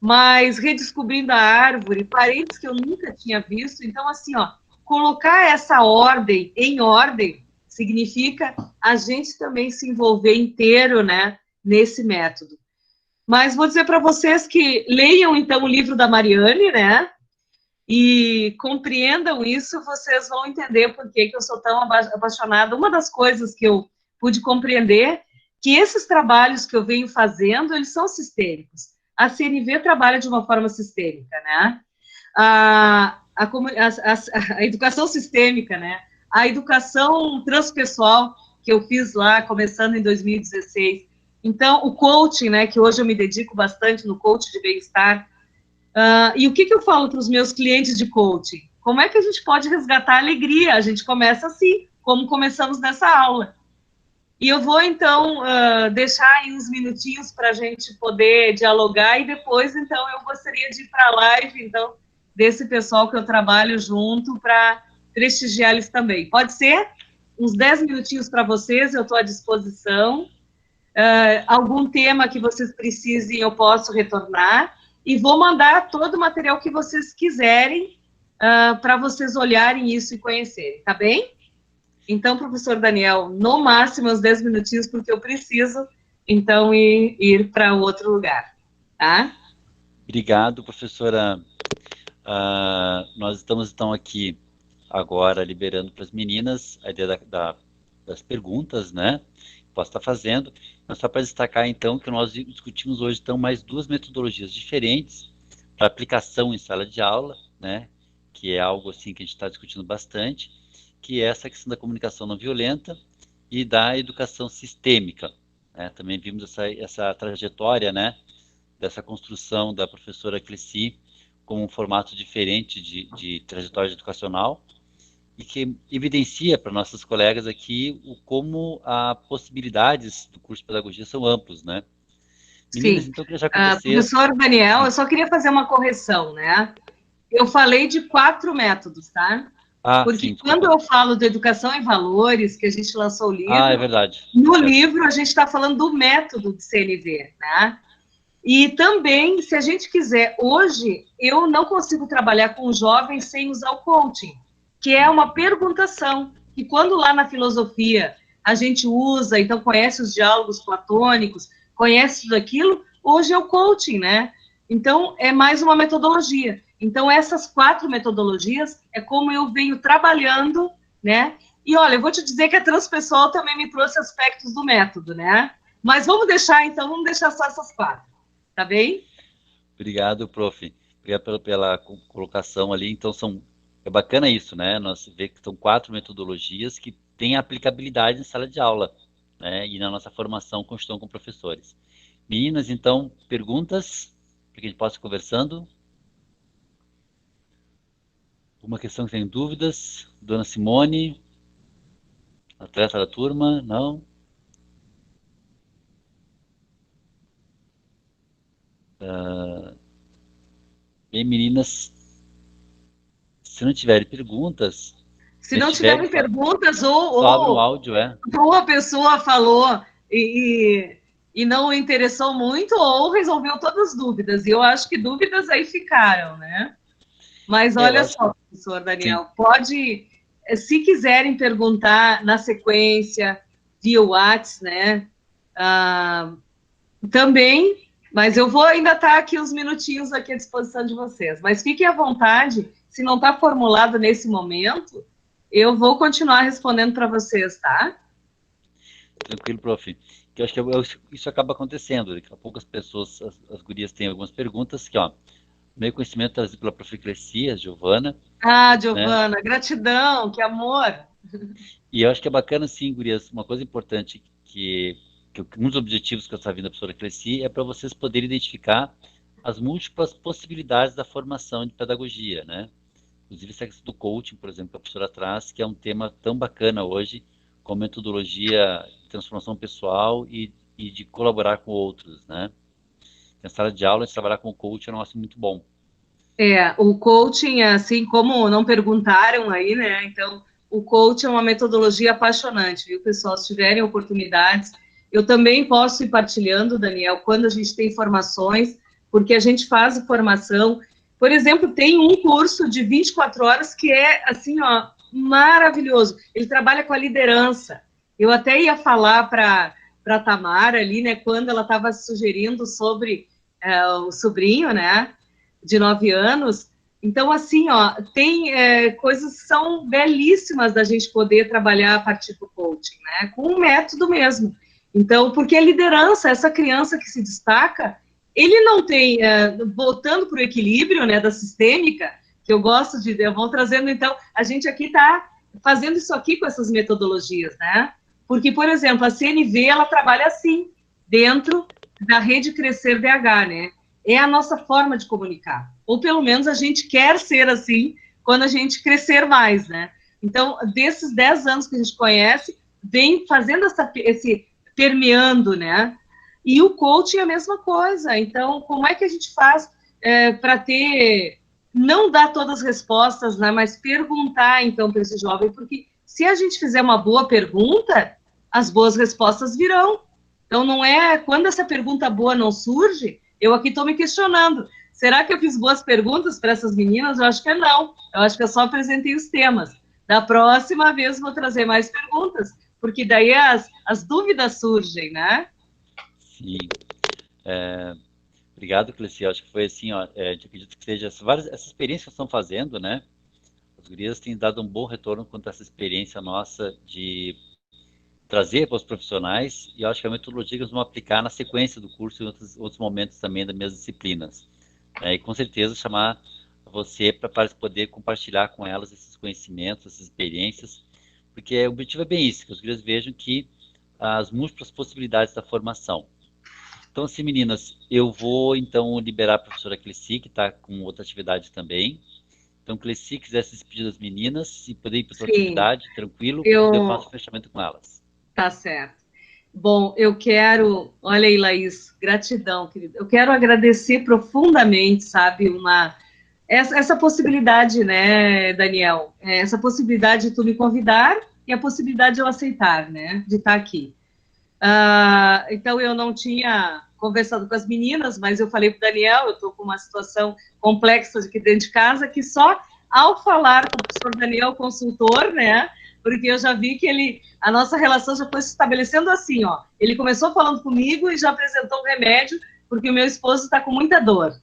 Mas redescobrindo a árvore, parentes que eu nunca tinha visto. Então, assim, ó, colocar essa ordem em ordem significa a gente também se envolver inteiro, né, nesse método. Mas vou dizer para vocês que leiam, então, o livro da Mariane, né, e compreendam isso, vocês vão entender por que eu sou tão apaixonada. Uma das coisas que eu pude compreender, que esses trabalhos que eu venho fazendo, eles são sistêmicos. A CNV trabalha de uma forma sistêmica, né? A educação sistêmica, né? A educação transpessoal que eu fiz lá, começando em 2016. Então, o coaching, né? Que hoje eu me dedico bastante no coaching de bem-estar. E o que eu falo para os meus clientes de coaching? Como é que a gente pode resgatar a alegria? A gente começa assim, como começamos nessa aula. E eu vou, então, deixar aí uns minutinhos para a gente poder dialogar, e depois, então, eu gostaria de ir para a live, então, desse pessoal que eu trabalho junto, para prestigiar eles também. Pode ser? Uns 10 minutinhos para vocês, eu estou à disposição. Algum tema que vocês precisem, eu posso retornar, e vou mandar todo o material que vocês quiserem para vocês olharem isso e conhecerem, tá bem? Então, professor Daniel, no máximo uns 10 minutinhos, porque eu preciso, então, ir para outro lugar, tá? Obrigado, professora. Nós estamos, então, aqui agora liberando para as meninas a ideia das perguntas, né? Posso estar fazendo. Mas só para destacar, então, que nós discutimos hoje, então, mais 2 metodologias diferentes para aplicação em sala de aula, né? Que é algo, assim, que a gente está discutindo bastante, que é essa questão da comunicação não violenta e da educação sistêmica, né? Também vimos essa trajetória, né, dessa construção da professora Cleci como um formato diferente de trajetória educacional, e que evidencia para nossos colegas aqui como as possibilidades do curso de pedagogia são amplos, né? Meninas, Sim. Então, eu queria já com vocês... Professor Daniel, eu só queria fazer uma correção, né? Eu falei de 4 métodos, tá? Porque sim, quando eu falo de educação em valores, que a gente lançou o livro, é verdade. No livro a gente está falando do método de CNV, né? E também, se a gente quiser, hoje eu não consigo trabalhar com jovens sem usar o coaching, que é uma perguntação, que quando lá na filosofia a gente usa, então conhece os diálogos platônicos, conhece tudo aquilo, hoje é o coaching, né? Então, é mais uma metodologia. Então, essas 4 metodologias é como eu venho trabalhando, né? E, olha, eu vou te dizer que a transpessoal também me trouxe aspectos do método, né? Mas vamos deixar só essas 4, tá bem? Obrigado, prof. Obrigado pela colocação ali. Então, é bacana isso, né? Nós vemos que são 4 metodologias que têm aplicabilidade em sala de aula, né? E na nossa formação com professores. Meninas, então, perguntas para que a gente possa ir conversando? Uma questão que tem dúvidas? Dona Simone? Atleta da turma? Não? Bem, meninas, se não tiverem perguntas... Se não tiverem perguntas, ou abre o áudio, ou a pessoa falou e não interessou muito, ou resolveu todas as dúvidas. E eu acho que dúvidas aí ficaram, né? Mas olha só, professor Daniel, sim, pode, se quiserem perguntar na sequência, via WhatsApp, né? Também, mas eu vou ainda estar aqui uns minutinhos aqui à disposição de vocês. Mas fiquem à vontade, se não está formulado nesse momento, eu vou continuar respondendo para vocês, tá? Tranquilo, prof. Que eu acho que isso acaba acontecendo. Daqui a pouco as pessoas, as gurias têm algumas perguntas que, ó, Meio conhecimento trazido pela Prof. Crescia, Giovana. Ah, Giovana, né? Gratidão, que amor. E eu acho que é bacana, sim, gurias, uma coisa importante que um dos objetivos que eu estava vindo da professora Cresci é para vocês poderem identificar as múltiplas possibilidades da formação de pedagogia, né? Inclusive essa questão do coaching, por exemplo, que a professora traz, que é um tema tão bacana hoje, com metodologia de transformação pessoal e de colaborar com outros, né? Na sala de aula, trabalhar com o coaching é um negócio muito bom. O coaching, assim como não perguntaram aí, né? Então, o coaching é uma metodologia apaixonante, viu, pessoal? Se tiverem oportunidades, eu também posso ir partilhando, Daniel, quando a gente tem formações, porque a gente faz formação. Por exemplo, tem um curso de 24 horas que é, assim, ó, maravilhoso. Ele trabalha com a liderança. Eu até ia falar para a Tamara ali, né, quando ela estava sugerindo sobre o sobrinho, né, de 9 anos. Então, assim, ó, tem coisas que são belíssimas da gente poder trabalhar a partir do coaching, né, com um método mesmo. Então, porque a liderança, essa criança que se destaca, ele não tem, voltando para o equilíbrio, né, da sistêmica, que eu gosto de, eu vou trazendo, então, a gente aqui está fazendo isso aqui com essas metodologias, né, porque, por exemplo, a CNV, ela trabalha assim, dentro da Rede Crescer DH, né, é a nossa forma de comunicar, ou pelo menos a gente quer ser assim, quando a gente crescer mais, né, então, desses 10 anos que a gente conhece, vem fazendo esse permeando, né, e o coaching é a mesma coisa. Então, como é que a gente faz para não dar todas as respostas, né, mas perguntar, então, para esse jovem? Porque se a gente fizer uma boa pergunta, as boas respostas virão. Então, não é, quando essa pergunta boa não surge, eu aqui estou me questionando, será que eu fiz boas perguntas para essas meninas? Eu acho que não, eu acho que eu só apresentei os temas. Da próxima vez vou trazer mais perguntas, porque daí as dúvidas surgem, né? Sim. Obrigado, Cleci. Acho que foi assim, ó, eu acredito que seja essa experiência que estão fazendo, né? As gurias têm dado um bom retorno quanto a essa experiência nossa de trazer para os profissionais, e eu acho que a metodologia que nós vamos aplicar na sequência do curso e em outros momentos também das minhas disciplinas. E com certeza chamar você para poder compartilhar com elas esses conhecimentos, essas experiências, porque o objetivo é bem isso, que os gurias vejam que as múltiplas possibilidades da formação. Então, assim, meninas, eu vou, então, liberar a professora Cleci, que está com outra atividade também. Então, Cleci, quiser se despedir das meninas e poder ir para sua atividade, tranquilo, eu faço o fechamento com elas. Tá certo. Bom, eu quero... Olha aí, Laís, gratidão, querida. Eu quero agradecer profundamente, sabe, essa possibilidade, né, Daniel? Essa possibilidade de tu me convidar e a possibilidade de eu aceitar, né, de estar aqui. Então, eu não tinha conversado com as meninas, mas eu falei para o Daniel, eu estou com uma situação complexa aqui dentro de casa, que só ao falar com o professor Daniel, consultor, né, porque eu já vi que a nossa relação já foi se estabelecendo assim, ó, ele começou falando comigo e já apresentou um remédio, porque o meu esposo está com muita dor.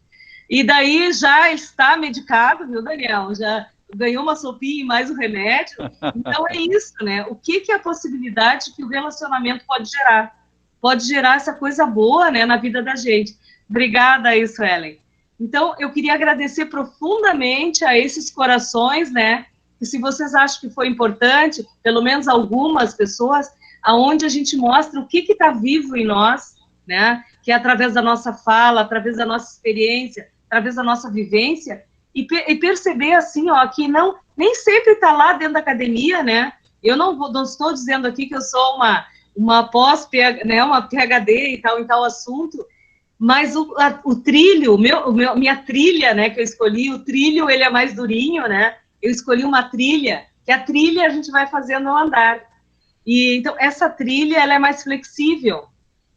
E daí já está medicado, viu, Daniel? Já ganhou uma sopinha e mais um remédio. Então, é isso, né? O que é a possibilidade que o relacionamento pode gerar? Pode gerar essa coisa boa, né, na vida da gente. Obrigada a isso, Ellen. Então, eu queria agradecer profundamente a esses corações, né, que se vocês acham que foi importante, pelo menos algumas pessoas, aonde a gente mostra o que está vivo em nós, né, que é através da nossa fala, através da nossa experiência, através da nossa vivência, e perceber, assim, ó, que nem sempre está lá dentro da academia, né? Eu não estou dizendo aqui que eu sou uma né, uma PhD e tal, em tal assunto, mas o trilho, minha trilha, né, que eu escolhi, o trilho, ele é mais durinho, né? Eu escolhi uma trilha, que a trilha a gente vai fazendo ao andar. E, então, essa trilha, ela é mais flexível.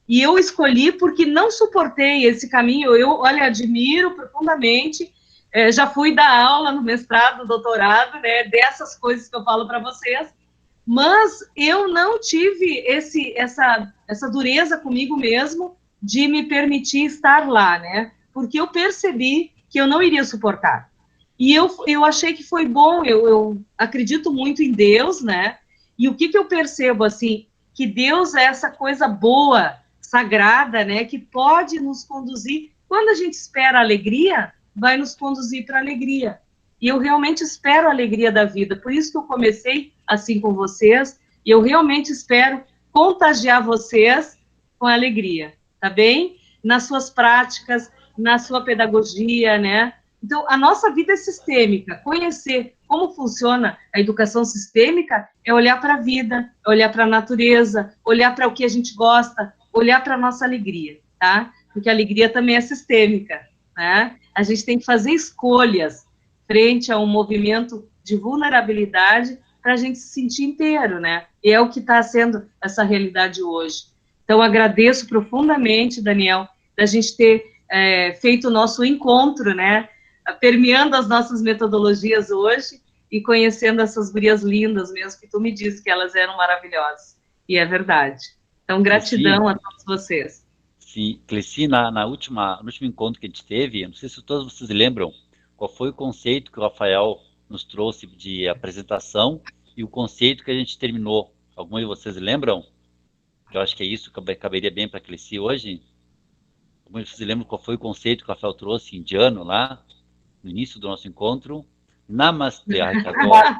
E eu escolhi porque não suportei esse caminho. Olha, admiro profundamente. Já fui dar aula no mestrado, doutorado, né, dessas coisas que eu falo para vocês, mas eu não tive essa dureza comigo mesmo de me permitir estar lá, né, porque eu percebi que eu não iria suportar. E eu achei que foi bom, eu acredito muito em Deus, né, e o que eu percebo, assim, que Deus é essa coisa boa, sagrada, né, que pode nos conduzir, quando a gente espera a alegria, vai nos conduzir para a alegria. E eu realmente espero a alegria da vida, por isso que eu comecei assim com vocês, e eu realmente espero contagiar vocês com a alegria, tá bem? Nas suas práticas, na sua pedagogia, né? Então, a nossa vida é sistêmica. Conhecer como funciona a educação sistêmica é olhar para a vida, é olhar para a natureza, olhar para o que a gente gosta, olhar para a nossa alegria, tá? Porque a alegria também é sistêmica, né? A gente tem que fazer escolhas frente a um movimento de vulnerabilidade para a gente se sentir inteiro, né? E é o que está sendo essa realidade hoje. Então, agradeço profundamente, Daniel, da gente ter feito o nosso encontro, né? Permeando as nossas metodologias hoje e conhecendo essas gurias lindas mesmo, que tu me disse que elas eram maravilhosas. E é verdade. Então, gratidão a todos vocês. Sim, Cleci, no último encontro que a gente teve, eu não sei se todos vocês lembram, qual foi o conceito que o Rafael nos trouxe de apresentação e o conceito que a gente terminou. Algum de vocês lembram? Eu acho que é isso que caberia bem para a Cleci hoje. Algum de vocês lembram qual foi o conceito que o Rafael trouxe indiano lá, no início do nosso encontro? Namastê, agora.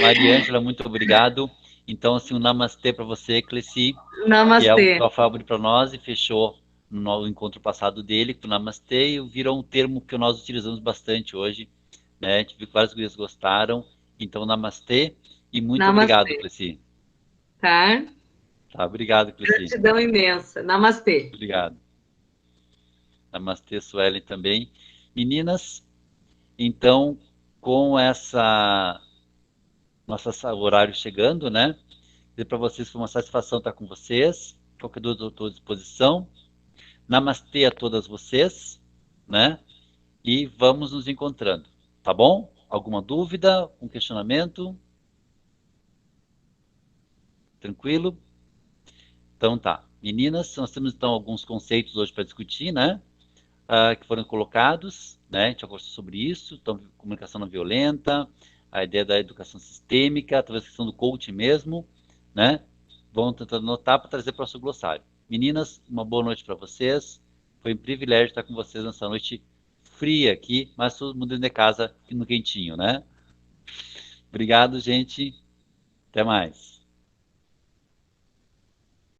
Maria Ângela, muito obrigado. Então, assim, um namastê para você, Cleci. Namastê. Que é o que o Rafael abriu para nós e fechou no encontro passado dele, com o namastê, e virou um termo que nós utilizamos bastante hoje, né? A gente viu que vários gurias gostaram. Então, namastê e muito obrigado, Cleci. Tá? Tá, obrigado, Cleci. Gratidão imensa. Namastê. Obrigado. Namastê, Suelen também. Meninas, então, com essa nosso horário chegando, né? Dizer para vocês que foi uma satisfação estar com vocês. Qualquer dúvida, eu estou à disposição. Namastê a todas vocês, né? E vamos nos encontrando, tá bom? Alguma dúvida, um questionamento? Tranquilo? Então tá. Meninas, nós temos então alguns conceitos hoje para discutir, né? Que foram colocados, né? A gente já conversou sobre isso. Então, comunicação não violenta, a ideia da educação sistêmica, talvez a questão do coaching mesmo, né? Vamos tentar anotar para trazer para o nosso glossário. Meninas, uma boa noite para vocês. Foi um privilégio estar com vocês nessa noite fria aqui, mas todo mundo dentro de casa no quentinho, né? Obrigado, gente. Até mais.